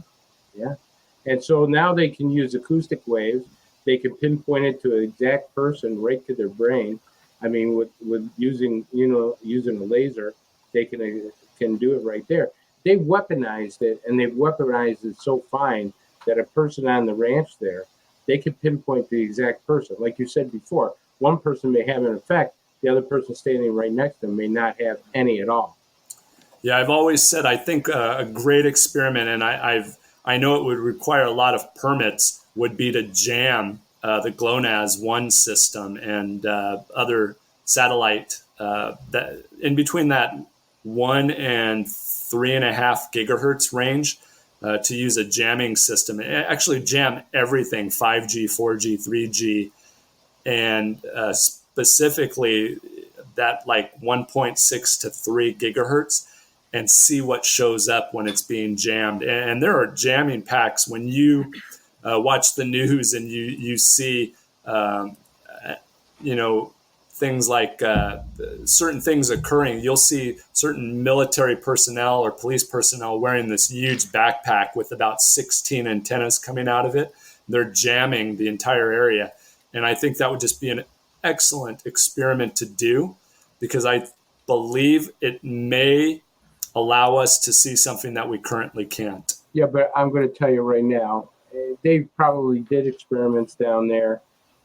And so now they can use acoustic waves. They can pinpoint it to an exact person right to their brain. I mean, with using a laser, they can do it right there. They weaponized it, and they've weaponized it so fine that a person on the ranch there, they can pinpoint the exact person. Like you said before, one person may have an effect, the other person standing right next to them may not have any at all. Yeah, I've always said I think a great experiment, and I know it would require a lot of permits, would be to jam the GLONASS-1 system and other satellite that in between that 1 and 3.5 gigahertz range to use a jamming system. Actually jam everything, 5G, 4G, 3G, and specifically that like 1.6 to 3 gigahertz, and see what shows up when it's being jammed. And there are jamming packs when you watch the news and you see, things like certain things occurring. You'll see certain military personnel or police personnel wearing this huge backpack with about 16 antennas coming out of it. They're jamming the entire area. And I think that would just be an excellent experiment to do, because I believe it may allow us to see something that we currently can't. Yeah, but I'm going to tell you right now, they probably did experiments down there,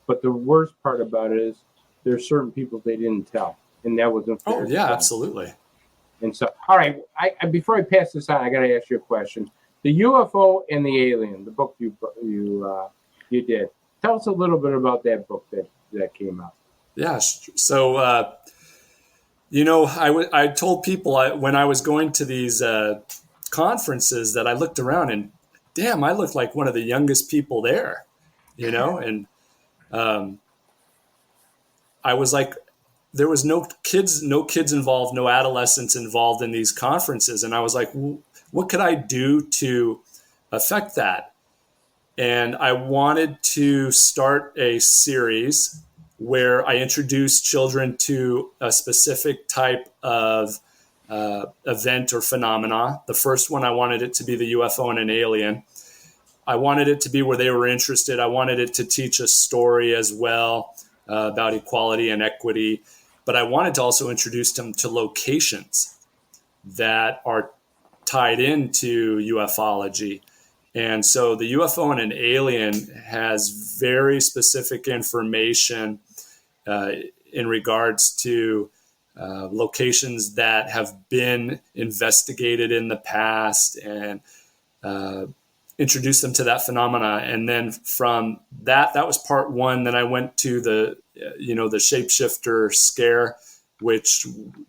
but the worst part about it is there's certain people they didn't tell, and that wasn't fair. Oh, yeah, absolutely. And so, all right, before I pass this on, I got to ask you a question. The UFO and the Alien, the book you did, tell us a little bit about that book that came out. Yeah. So, I told people when I was going to these conferences that I looked around and damn, I looked like one of the youngest people there, and I was like, there was no kids involved, no adolescents involved in these conferences. And I was like, what could I do to affect that? And I wanted to start a series where I introduced children to a specific type of event or phenomena. The first one, I wanted it to be the UFO and an alien. I wanted it to be where they were interested. I wanted it to teach a story as well about equality and equity. But I wanted to also introduce them to locations that are tied into ufology. And so the UFO and an alien has very specific information in regards to locations that have been investigated in the past, and introduce them to that phenomena. And then from that was part one. Then I went to the shapeshifter scare, which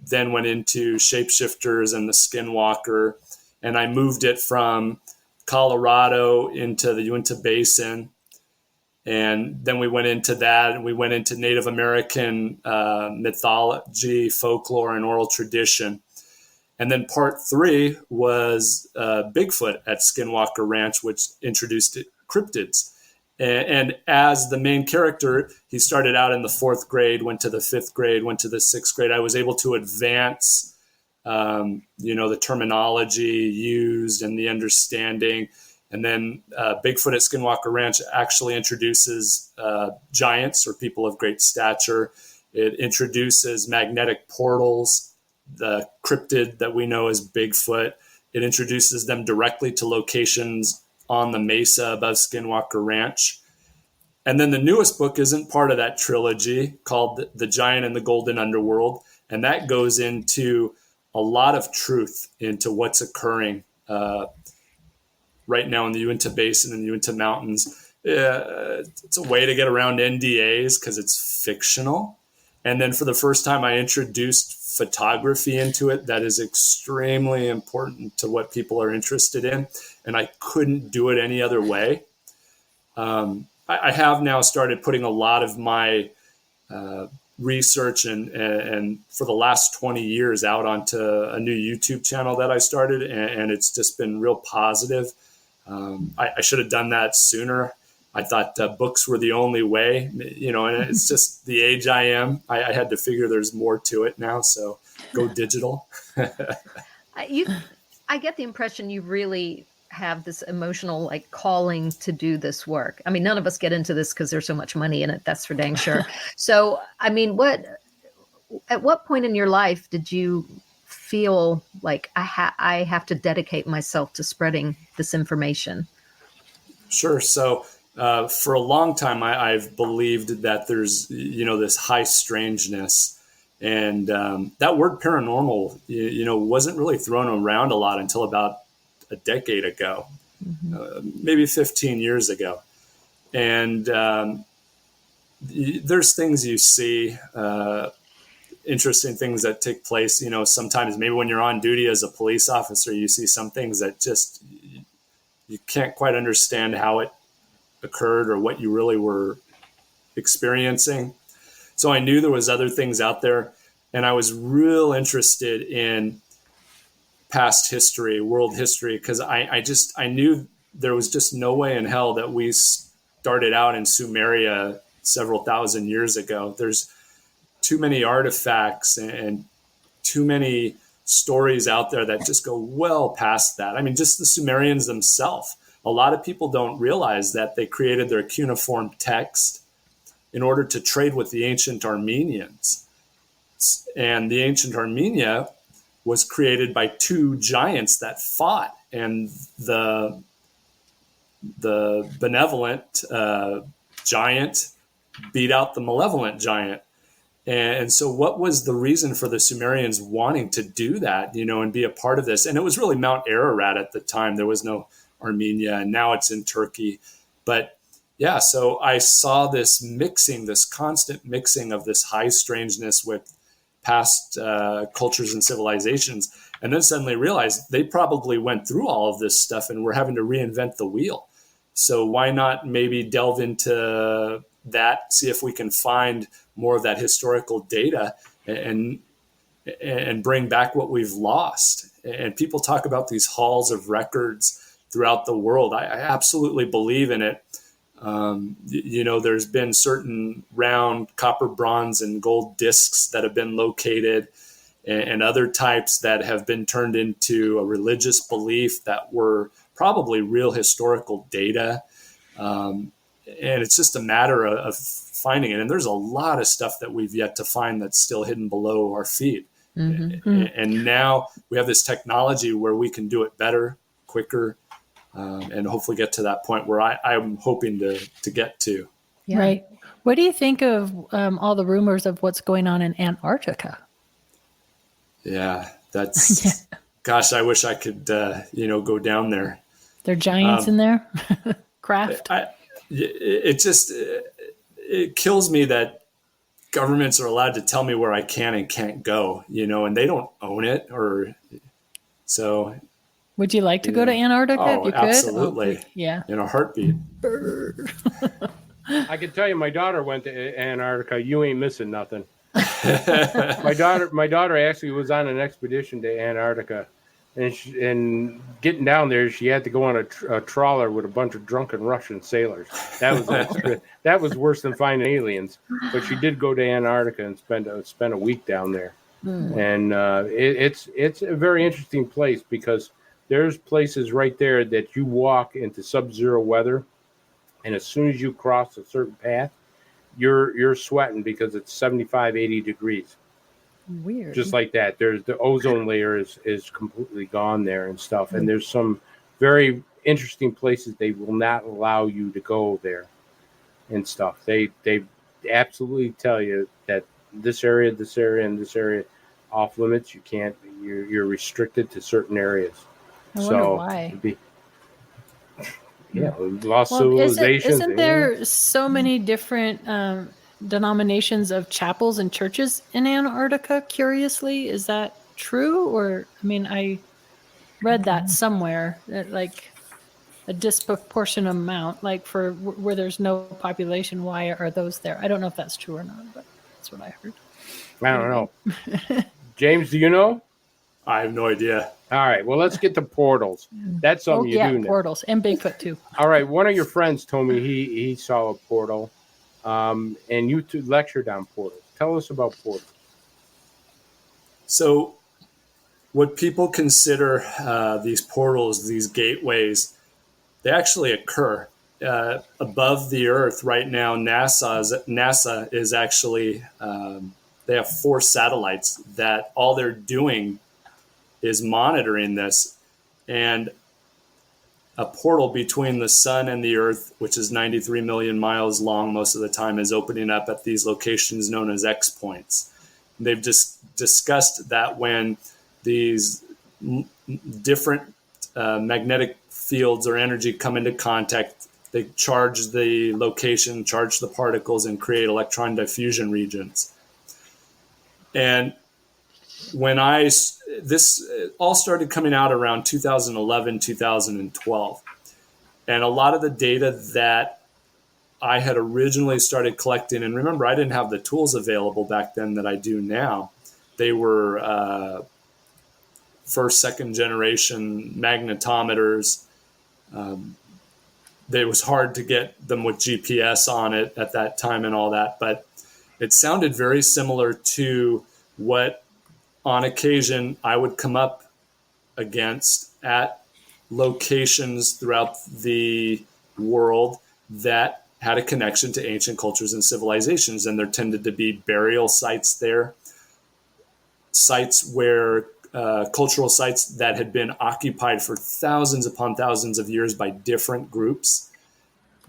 then went into shapeshifters and the skinwalker. And I moved it from Colorado into the Uinta Basin. And then we went into that, and we went into Native American mythology, folklore, and oral tradition. And then part three was Bigfoot at Skinwalker Ranch, which introduced cryptids. And as the main character, he started out in the 4th grade, went to the 5th grade, went to the 6th grade. I was able to advance, the terminology used and the understanding. And then Bigfoot at Skinwalker Ranch actually introduces giants, or people of great stature. It introduces magnetic portals, the cryptid that we know as Bigfoot. It introduces them directly to locations on the mesa above Skinwalker Ranch. And then the newest book isn't part of that trilogy, called The Giant and the Golden Underworld. And that goes into a lot of truth into what's occurring right now in the Uinta Basin and the Uinta Mountains. It's a way to get around NDAs because it's fictional. And then for the first time, I introduced photography into it. That is extremely important to what people are interested in. And I couldn't do it any other way. I have now started putting a lot of my research and for the last 20 years out onto a new YouTube channel that I started. And it's just been real positive. I should have done that sooner. I thought books were the only way, and it's just the age I am. I had to figure there's more to it now, so go digital. I get the impression you really have this emotional calling to do this work. I mean, none of us get into this because there's so much money in it. That's for dang sure. So, I mean, at what point in your life did you feel like I have to dedicate myself to spreading this information? Sure. So for a long time, I've believed that there's, this high strangeness, and that word paranormal, wasn't really thrown around a lot until about a decade ago, maybe 15 years ago. And there's things you see, interesting things that take place, sometimes maybe when you're on duty as a police officer, you see some things that just, you can't quite understand how it occurred or what you really were experiencing. So I knew there was other things out there, and I was real interested in past history, world history, because I knew there was just no way in hell that we started out in Sumeria several thousand years ago. There's too many artifacts and too many stories out there that just go well past that. I mean, just the Sumerians themselves. A lot of people don't realize that they created their cuneiform text in order to trade with the ancient Armenians. And the ancient Armenia was created by two giants that fought, and the benevolent giant beat out the malevolent giant. And so what was the reason for the Sumerians wanting to do that, and be a part of this? And it was really Mount Ararat at the time. There was no Armenia, and now it's in Turkey. But, yeah, so I saw this constant mixing of this high strangeness with past cultures and civilizations, and then suddenly realized they probably went through all of this stuff and were having to reinvent the wheel. So why not maybe delve into that, see if we can find more of that historical data and bring back what we've lost. And people talk about these halls of records throughout the world. I absolutely believe in it. There's been certain round copper, bronze, and gold discs that have been located, and other types that have been turned into a religious belief that were probably real historical data. And it's just a matter of finding it. And there's a lot of stuff that we've yet to find that's still hidden below our feet. Mm-hmm. And now we have this technology where we can do it better, quicker, and hopefully get to that point where I'm hoping to get to. Yeah. Right. What do you think of all the rumors of what's going on in Antarctica? Yeah, that's, gosh, I wish I could, go down there. There are giants in there? Craft? It kills me that governments are allowed to tell me where I can and can't go, and they don't own it. So. Would you like to go to Antarctica if you could? Absolutely. Oh, yeah. In a heartbeat. I can tell you, my daughter went to Antarctica. You ain't missing nothing. My daughter actually was on an expedition to Antarctica, and getting down there, she had to go on a trawler with a bunch of drunken Russian sailors. That was worse than finding aliens. But she did go to Antarctica and spend a week down there, and it's a very interesting place because there's places right there that you walk into sub-zero weather, and as soon as you cross a certain path, you're sweating because it's 75, 80 degrees. Weird. Just like that. There's the ozone layer is completely gone there and stuff. And there's some very interesting places they will not allow you to go there and stuff. They absolutely tell you that this area, and this area off limits. You can't. You're restricted to certain areas. I wonder why. Lost civilizations. Isn't there so many different denominations of chapels and churches in Antarctica? Curiously, is that true? Or I read that somewhere that like a disproportionate amount, like for where there's no population. Why are those there? I don't know if that's true or not, but that's what I heard. I don't know. James, do you know? I have no idea. All right. Well, let's get to portals. That's something you do know. Portals and Bigfoot too. All right. One of your friends told me he saw a portal, and you two lectured on portals. Tell us about portals. So what people consider these portals, these gateways, they actually occur above the Earth right now. NASA is actually, they have 4 satellites that all they're doing is monitoring this, and a portal between the sun and the Earth, which is 93 million miles long most of the time, is opening up at these locations known as X points. They've just discussed that when these different magnetic fields or energy come into contact, they charge the location, charge the particles, and create electron diffusion regions. And when this all started coming out around 2011, 2012. And a lot of the data that I had originally started collecting, and remember, I didn't have the tools available back then that I do now. They were first, second generation magnetometers. It was hard to get them with GPS on it at that time and all that, but it sounded very similar to what on occasion I would come up against at locations throughout the world that had a connection to ancient cultures and civilizations. And there tended to be burial sites there, sites where cultural sites that had been occupied for thousands upon thousands of years by different groups,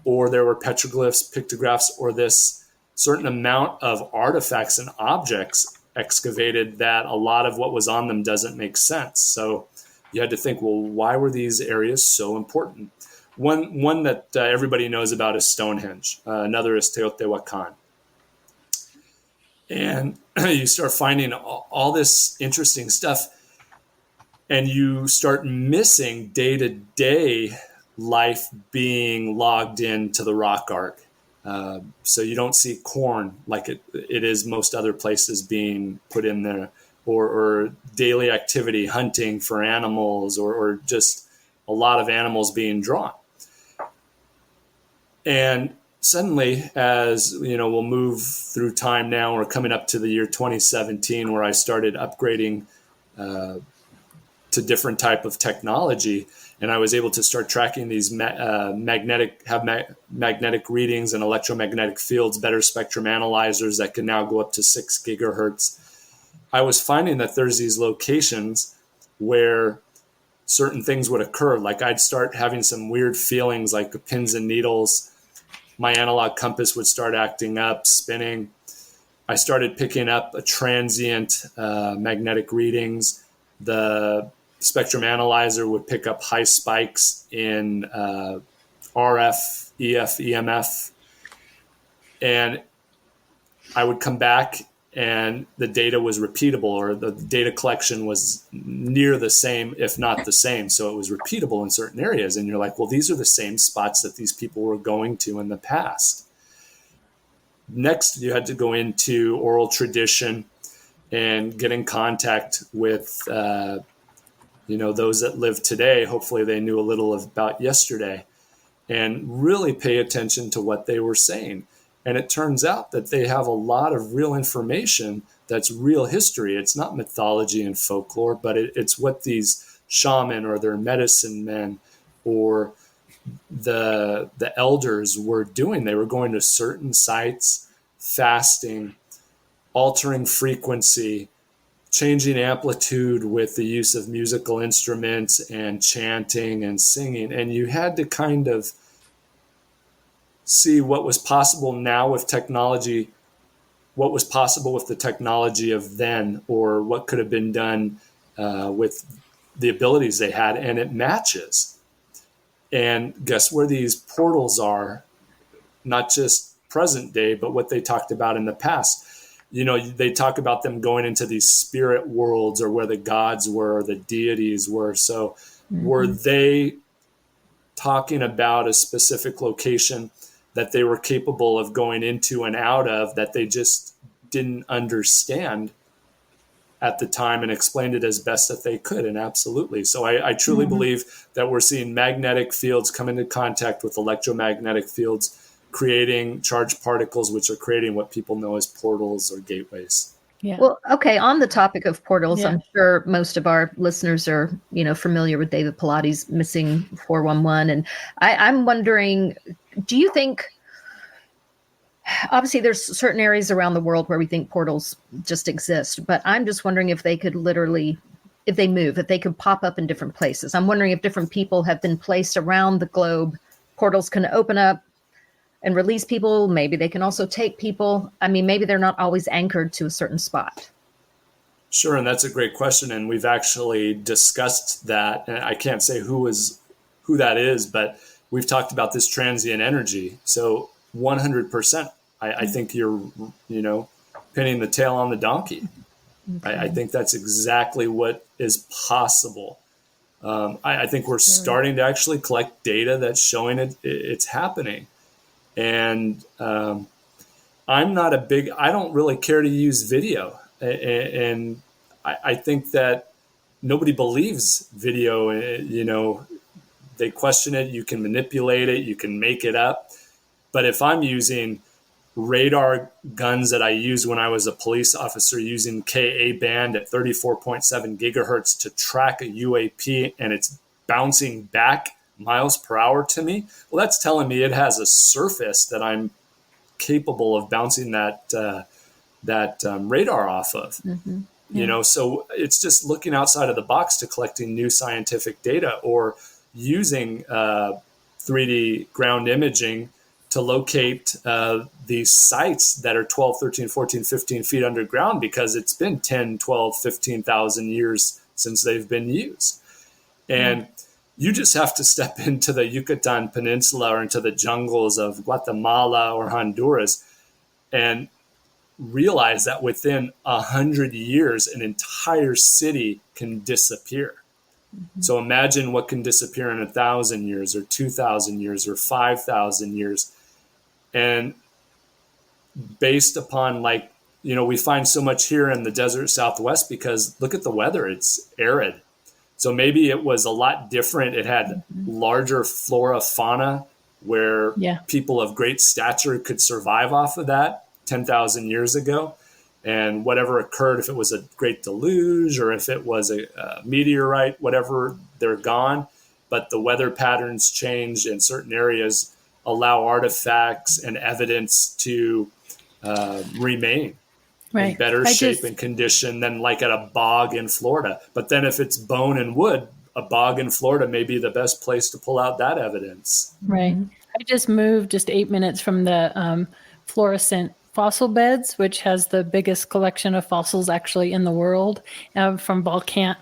or there were petroglyphs, pictographs, or this certain amount of artifacts and objects excavated that a lot of what was on them doesn't make sense. So you had to think, well, why were these areas so important? One that everybody knows about is Stonehenge. Another is Teotihuacan. And you start finding all this interesting stuff, and you start missing day-to-day life being logged into the rock art. So you don't see corn like it is most other places being put in there, or daily activity, hunting for animals, or just a lot of animals being drawn. And suddenly, as you know, we'll move through time now. We're coming up to the year 2017, where I started upgrading to different type of technology, and I was able to start tracking these magnetic readings and electromagnetic fields, better spectrum analyzers that can now go up to 6 gigahertz. I was finding that there's these locations where certain things would occur. Like I'd start having some weird feelings, like the pins and needles. My analog compass would start acting up, spinning. I started picking up a transient magnetic readings. The spectrum analyzer would pick up high spikes in RF, EF, EMF. And I would come back and the data was repeatable, or the data collection was near the same, if not the same. So it was repeatable in certain areas. And you're like, well, these are the same spots that these people were going to in the past. Next, you had to go into oral tradition and get in contact with, those that live today. Hopefully they knew a little about yesterday, and really pay attention to what they were saying. And it turns out that they have a lot of real information that's real history. It's not mythology and folklore, but it's what these shaman or their medicine men or the elders were doing. They were going to certain sites, fasting, altering frequency, changing amplitude with the use of musical instruments and chanting and singing. And you had to kind of see what was possible now with technology, what was possible with the technology of then, or what could have been done with the abilities they had, and it matches. And guess where these portals are? Not just present day, but what they talked about in the past. They talk about them going into these spirit worlds, or where the gods were, or the deities were. So were they talking about a specific location that they were capable of going into and out of, that they just didn't understand at the time, and explained it as best that they could? And absolutely. So I truly believe that we're seeing magnetic fields come into contact with electromagnetic fields, creating charged particles, which are creating what people know as portals or gateways. Yeah. Well, okay. On the topic of portals, Yeah. I'm sure most of our listeners are, familiar with David Pilati's Missing 411. And I'm wondering, do you think, obviously there's certain areas around the world where we think portals just exist, but I'm just wondering if they could literally, if they move, if they could pop up in different places. I'm wondering if different people have been placed around the globe, portals can open up and release people. Maybe they can also take people. I mean, maybe they're not always anchored to a certain spot. Sure, and that's a great question, and we've actually discussed that. And I can't say who that is, but we've talked about this transient energy. So 100%, I think you're, pinning the tail on the donkey. Okay. I think that's exactly what is possible. I think we're starting to actually collect data that's showing it's happening. And I don't really care to use video. And I think that nobody believes video. They question it. You can manipulate it. You can make it up. But if I'm using radar guns that I used when I was a police officer, using Ka band at 34.7 gigahertz to track a UAP, and it's bouncing back miles per hour to me, well, that's telling me it has a surface that I'm capable of bouncing that radar off of. Mm-hmm. Yeah. So it's just looking outside of the box to collecting new scientific data, or using 3D ground imaging to locate these sites that are 12, 13, 14, 15 feet underground, because it's been 10, 12, 15,000 years since they've been used. And You just have to step into the Yucatan Peninsula or into the jungles of Guatemala or Honduras and realize that within 100 years, an entire city can disappear. So imagine what can disappear in 1,000 years or 2,000 years or 5,000 years. And based upon we find so much here in the desert Southwest because look at the weather, it's arid. So maybe it was a lot different. It had larger flora, fauna, where people of great stature could survive off of that 10,000 years ago. And whatever occurred, if it was a great deluge or if it was a meteorite, whatever, they're gone. But the weather patterns change in certain areas, allow artifacts and evidence to remain in better shape and condition than like at a bog in Florida. But then if it's bone and wood, a bog in Florida may be the best place to pull out that evidence. Right. I just moved just 8 minutes from the fluorescent fossil beds, which has the biggest collection of fossils actually in the world from volcanic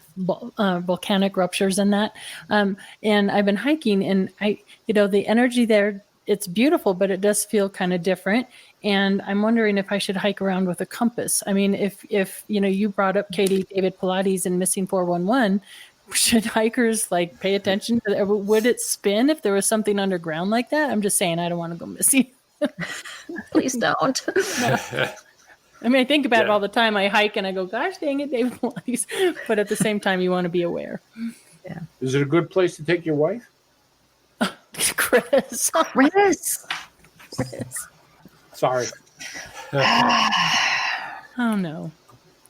ruptures and that. And I've been hiking, and the energy there, it's beautiful, but it does feel kind of different. And I'm wondering if I should hike around with a compass. I mean, if you brought up Katie David Pilates and Missing 411, should hikers pay attention to that? Would it spin if there was something underground like that? I'm just saying, I don't want to go missing. Please don't. I mean, I think about it all the time. I hike and I go, gosh, dang it, David Pilates. But at the same time, you want to be aware. Yeah. Is it a good place to take your wife? Chris. Sorry. Oh, no.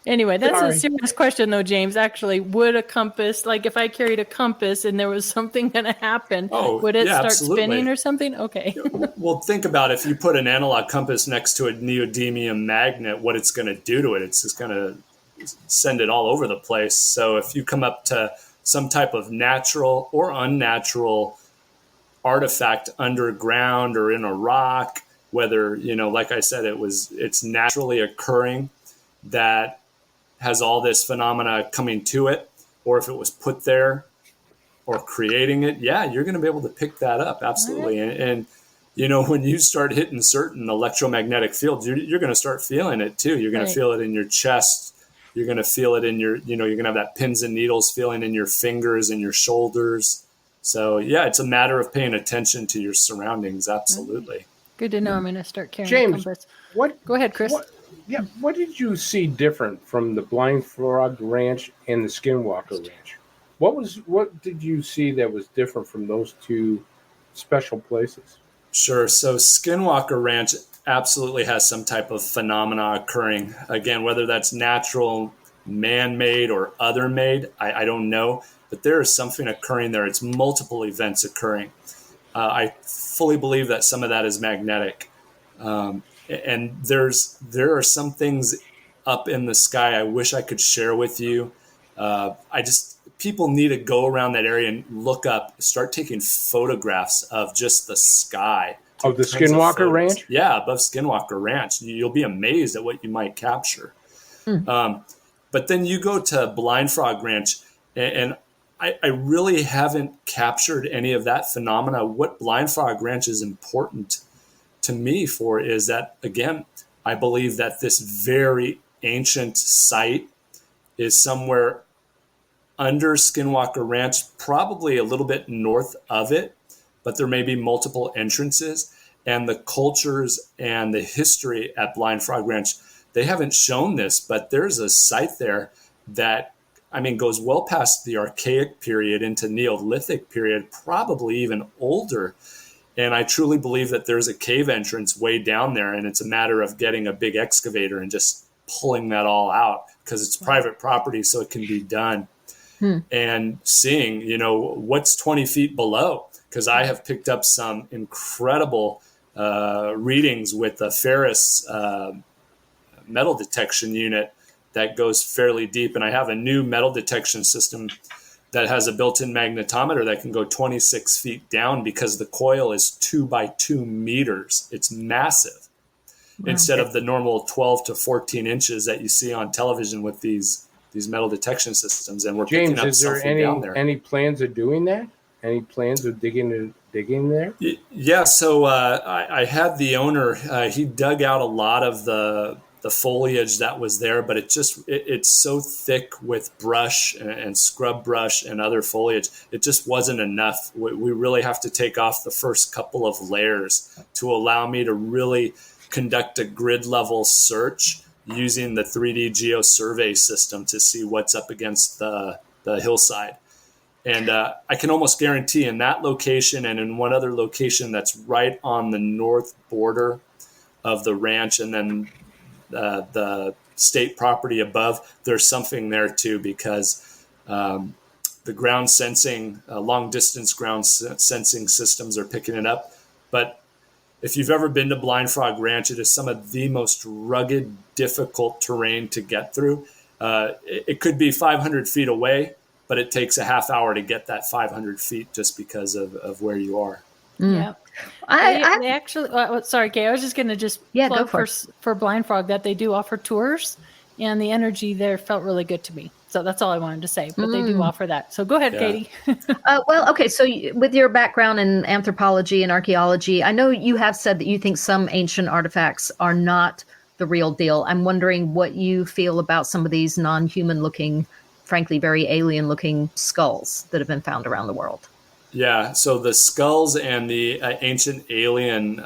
Anyway, that's a serious question, though, James. Actually, would a compass, if I carried a compass and there was something going to happen, would it start spinning or something? Okay. Well, think about if you put an analog compass next to a neodymium magnet, what it's going to do to it. It's just going to send it all over the place. So if you come up to some type of natural or unnatural artifact underground or in a rock, whether, like I said, it's naturally occurring that has all this phenomena coming to it, or if it was put there or creating it, you're going to be able to pick that up. Absolutely. And when you start hitting certain electromagnetic fields, you're going to start feeling it too. You're going to feel it in your chest. You're going to feel it in your, you're going to have that pins and needles feeling in your fingers and your shoulders. So it's a matter of paying attention to your surroundings. Absolutely. Good to know. I'm going to start carrying James, a compass. Go ahead, Chris. What did you see different from the Blind Frog Ranch and the Skinwalker Ranch? What did you see that was different from those two special places? Sure. So Skinwalker Ranch absolutely has some type of phenomena occurring. Again, whether that's natural, man-made, or other-made, I don't know. But there is something occurring there. It's multiple events occurring. I fully believe that some of that is magnetic. And there are some things up in the sky I wish I could share with you. People need to go around that area and look up, start taking photographs of just the sky. Of the Skinwalker Ranch? Yeah, above Skinwalker Ranch. You'll be amazed at what you might capture. But then you go to Blind Frog Ranch, and I really haven't captured any of that phenomena. What Blind Frog Ranch is important to me for is that, again, I believe that this very ancient site is somewhere under Skinwalker Ranch, probably a little bit north of it, but there may be multiple entrances. And the cultures and the history at Blind Frog Ranch, they haven't shown this, but there's a site there that, goes well past the Archaic period into Neolithic period, probably even older. And I truly believe that there's a cave entrance way down there, and it's a matter of getting a big excavator and just pulling that all out because it's private property, so it can be done. And seeing, what's 20 feet below, because I have picked up some incredible readings with the Ferris metal detection unit that goes fairly deep. And I have a new metal detection system that has a built-in magnetometer that can go 26 feet down because the coil is 2 by 2 meters. It's massive. Wow. Instead of the normal 12 to 14 inches that you see on television with these metal detection systems. And we're picking up is there something down there. any plans of doing that? Any plans of digging there? Yeah, so I had the owner. He dug out a lot of the foliage that was there, but it's so thick with brush and scrub brush and other foliage. It just wasn't enough. We really have to take off the first couple of layers to allow me to really conduct a grid level search using the 3D geosurvey system to see what's up against the hillside. And I can almost guarantee in that location and in one other location that's right on the north border of the ranch and then the state property above, there's something there too, because the ground sensing, long distance ground sensing systems are picking it up. But if you've ever been to Blind Frog Ranch, it is some of the most rugged, difficult terrain to get through. It could be 500 feet away, but it takes a half hour to get that 500 feet just because of where you are. Yeah. They actually, sorry, Kay, I was just going to plug for Blind Frog that they do offer tours, and the energy there felt really good to me. So that's all I wanted to say, but they do offer that. So go ahead, Katie. Well, okay. So with your background in anthropology and archaeology, I know you have said that you think some ancient artifacts are not the real deal. I'm wondering what you feel about some of these non-human looking, frankly, very alien looking skulls that have been found around the world. Yeah, so the skulls and the ancient alien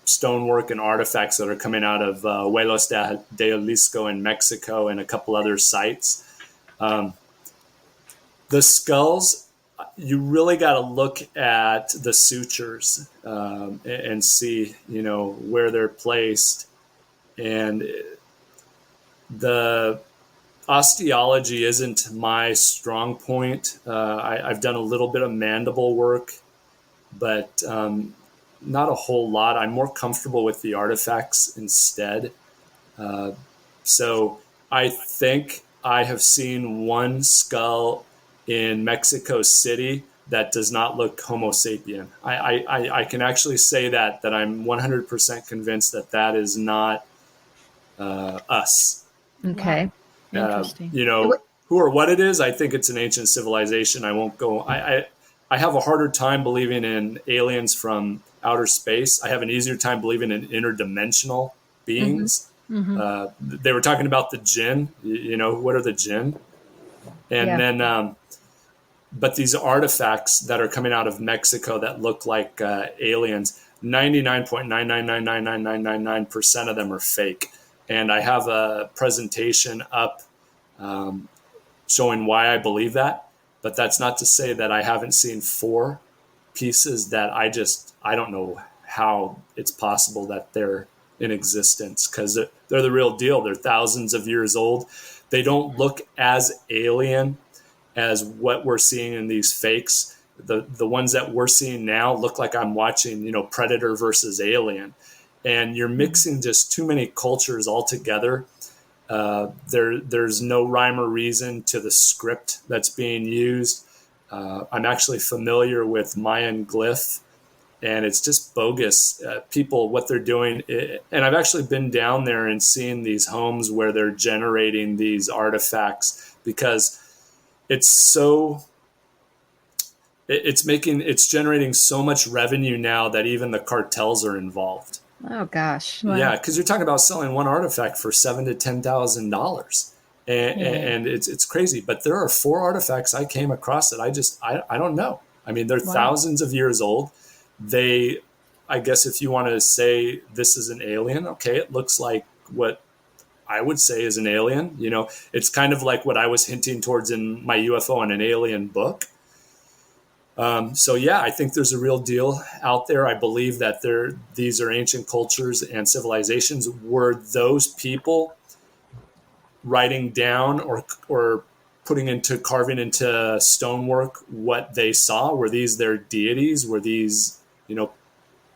stonework and artifacts that are coming out of Huelos de Jalisco in Mexico and a couple other sites. The skulls, you really got to look at the sutures and see, where they're placed. And the osteology isn't my strong point. I've done a little bit of mandible work, but not a whole lot. I'm more comfortable with the artifacts instead. So I think I have seen one skull in Mexico City that does not look Homo sapien. I can actually say that I'm 100% convinced that is not us. Okay. Interesting. Who or what it is, I think it's an ancient civilization. I won't go. I have a harder time believing in aliens from outer space. I have an easier time believing in interdimensional beings. Mm-hmm. They were talking about the jinn. What are the jinn? And then, but these artifacts that are coming out of Mexico that look like aliens, 99.9999999% of them are fake. And I have a presentation up showing why I believe that. But that's not to say that I haven't seen 4 pieces that I don't know how it's possible that they're in existence, because they're the real deal. They're thousands of years old. They don't look as alien as what we're seeing in these fakes. The ones that we're seeing now look like I'm watching, Predator versus Alien. And you're mixing just too many cultures all together. There's no rhyme or reason to the script that's being used. I'm actually familiar with Mayan glyph, and it's just bogus. People, what they're doing, and I've actually been down there and seen these homes where they're generating these artifacts, because it's generating so much revenue now that even the cartels are involved. Oh gosh! Wow. Yeah, because you're talking about selling one artifact for $7,000 to $10,000, and it's crazy. But there are 4 artifacts I came across that I don't know. I mean, they're thousands of years old. I guess if you want to say this is an alien, okay, it looks like what I would say is an alien. It's kind of like what I was hinting towards in my UFO and an Alien book. So yeah, I think there's a real deal out there. I believe that these are ancient cultures and civilizations. Were those people writing down or carving into stonework what they saw? Were these their deities? Were these,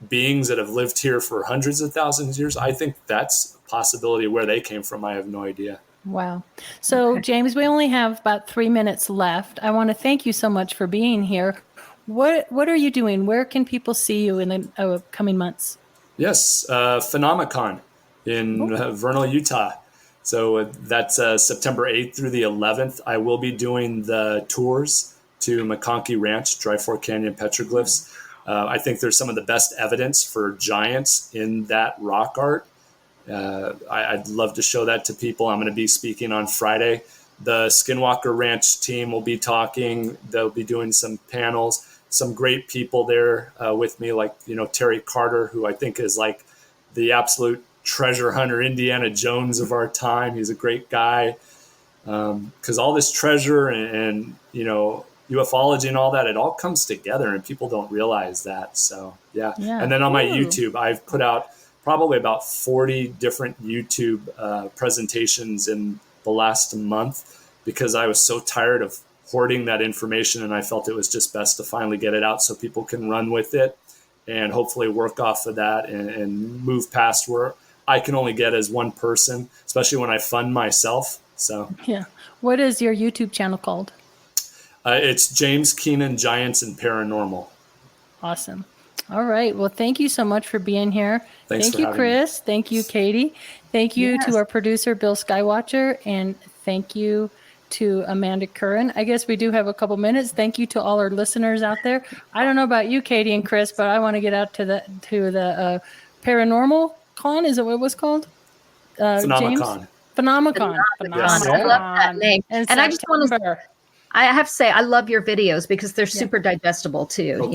beings that have lived here for hundreds of thousands of years? I think that's a possibility. Where they came from, I have no idea. Wow. So, James, we only have about 3 minutes left. I want to thank you so much for being here. What are you doing? Where can people see you in the coming months? Yes, Phenomicon in Vernal, Utah. So that's September 8th through the 11th. I will be doing the tours to McConkey Ranch, Dry Fork Canyon petroglyphs. I think there's some of the best evidence for giants in that rock art. I'd love to show that to people. I'm going to be speaking on Friday. The Skinwalker Ranch team will be talking. They'll be doing some panels. Some great people there with me, like, Terry Carter, who I think is like the absolute treasure hunter, Indiana Jones of our time. He's a great guy. Because all this treasure and ufology and all that, it all comes together and people don't realize that. So, yeah. And then on my YouTube, I've put out probably about 40 different YouTube presentations in the last month because I was so tired of hoarding that information, and I felt it was just best to finally get it out so people can run with it and hopefully work off of that and move past where I can only get as one person, especially when I fund myself. So yeah. What is your YouTube channel called? It's James Keenan, Giants and Paranormal. Awesome. All right. Well, thank you so much for being here. Thank you, Chris. Me. Thank you, Katie. Thank you to our producer, Bill Skywatcher. And thank you to Amanda Curran. I guess we do have a couple minutes. Thank you to all our listeners out there. I don't know about you, Katie and Chris, but I want to get out to the Paranormal Con. Is it what it was called? Phenomenon. Phenomenon. Yes. I love that name. And I just want to, I have to say, I love your videos because they're super digestible too.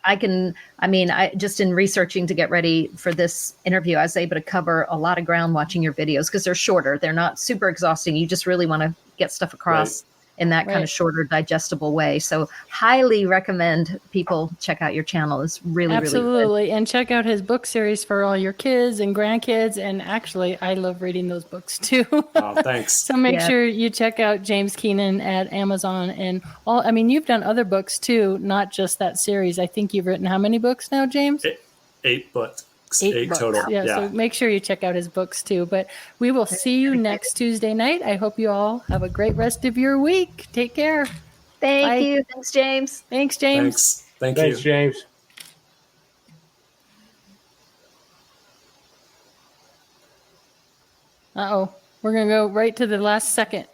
I just in researching to get ready for this interview, I was able to cover a lot of ground watching your videos because they're shorter. They're not super exhausting. You just really want to get stuff across in that kind of shorter, digestible way. So highly recommend people check out your channel. It's really, absolutely. really good. And check out his book series for all your kids and grandkids. And actually, I love reading those books too. Oh, thanks. So make sure you check out James Keenan at Amazon and all. I mean, you've done other books too, not just that series. I think you've written how many books now, James? 8 books. 8 books. Total. Yeah, so make sure you check out his books too. But we will see you next Tuesday night. I hope you all have a great rest of your week. Take care. Thank you. Thanks, James. Thanks, James. Thanks, James. Uh-oh. We're going to go right to the last second.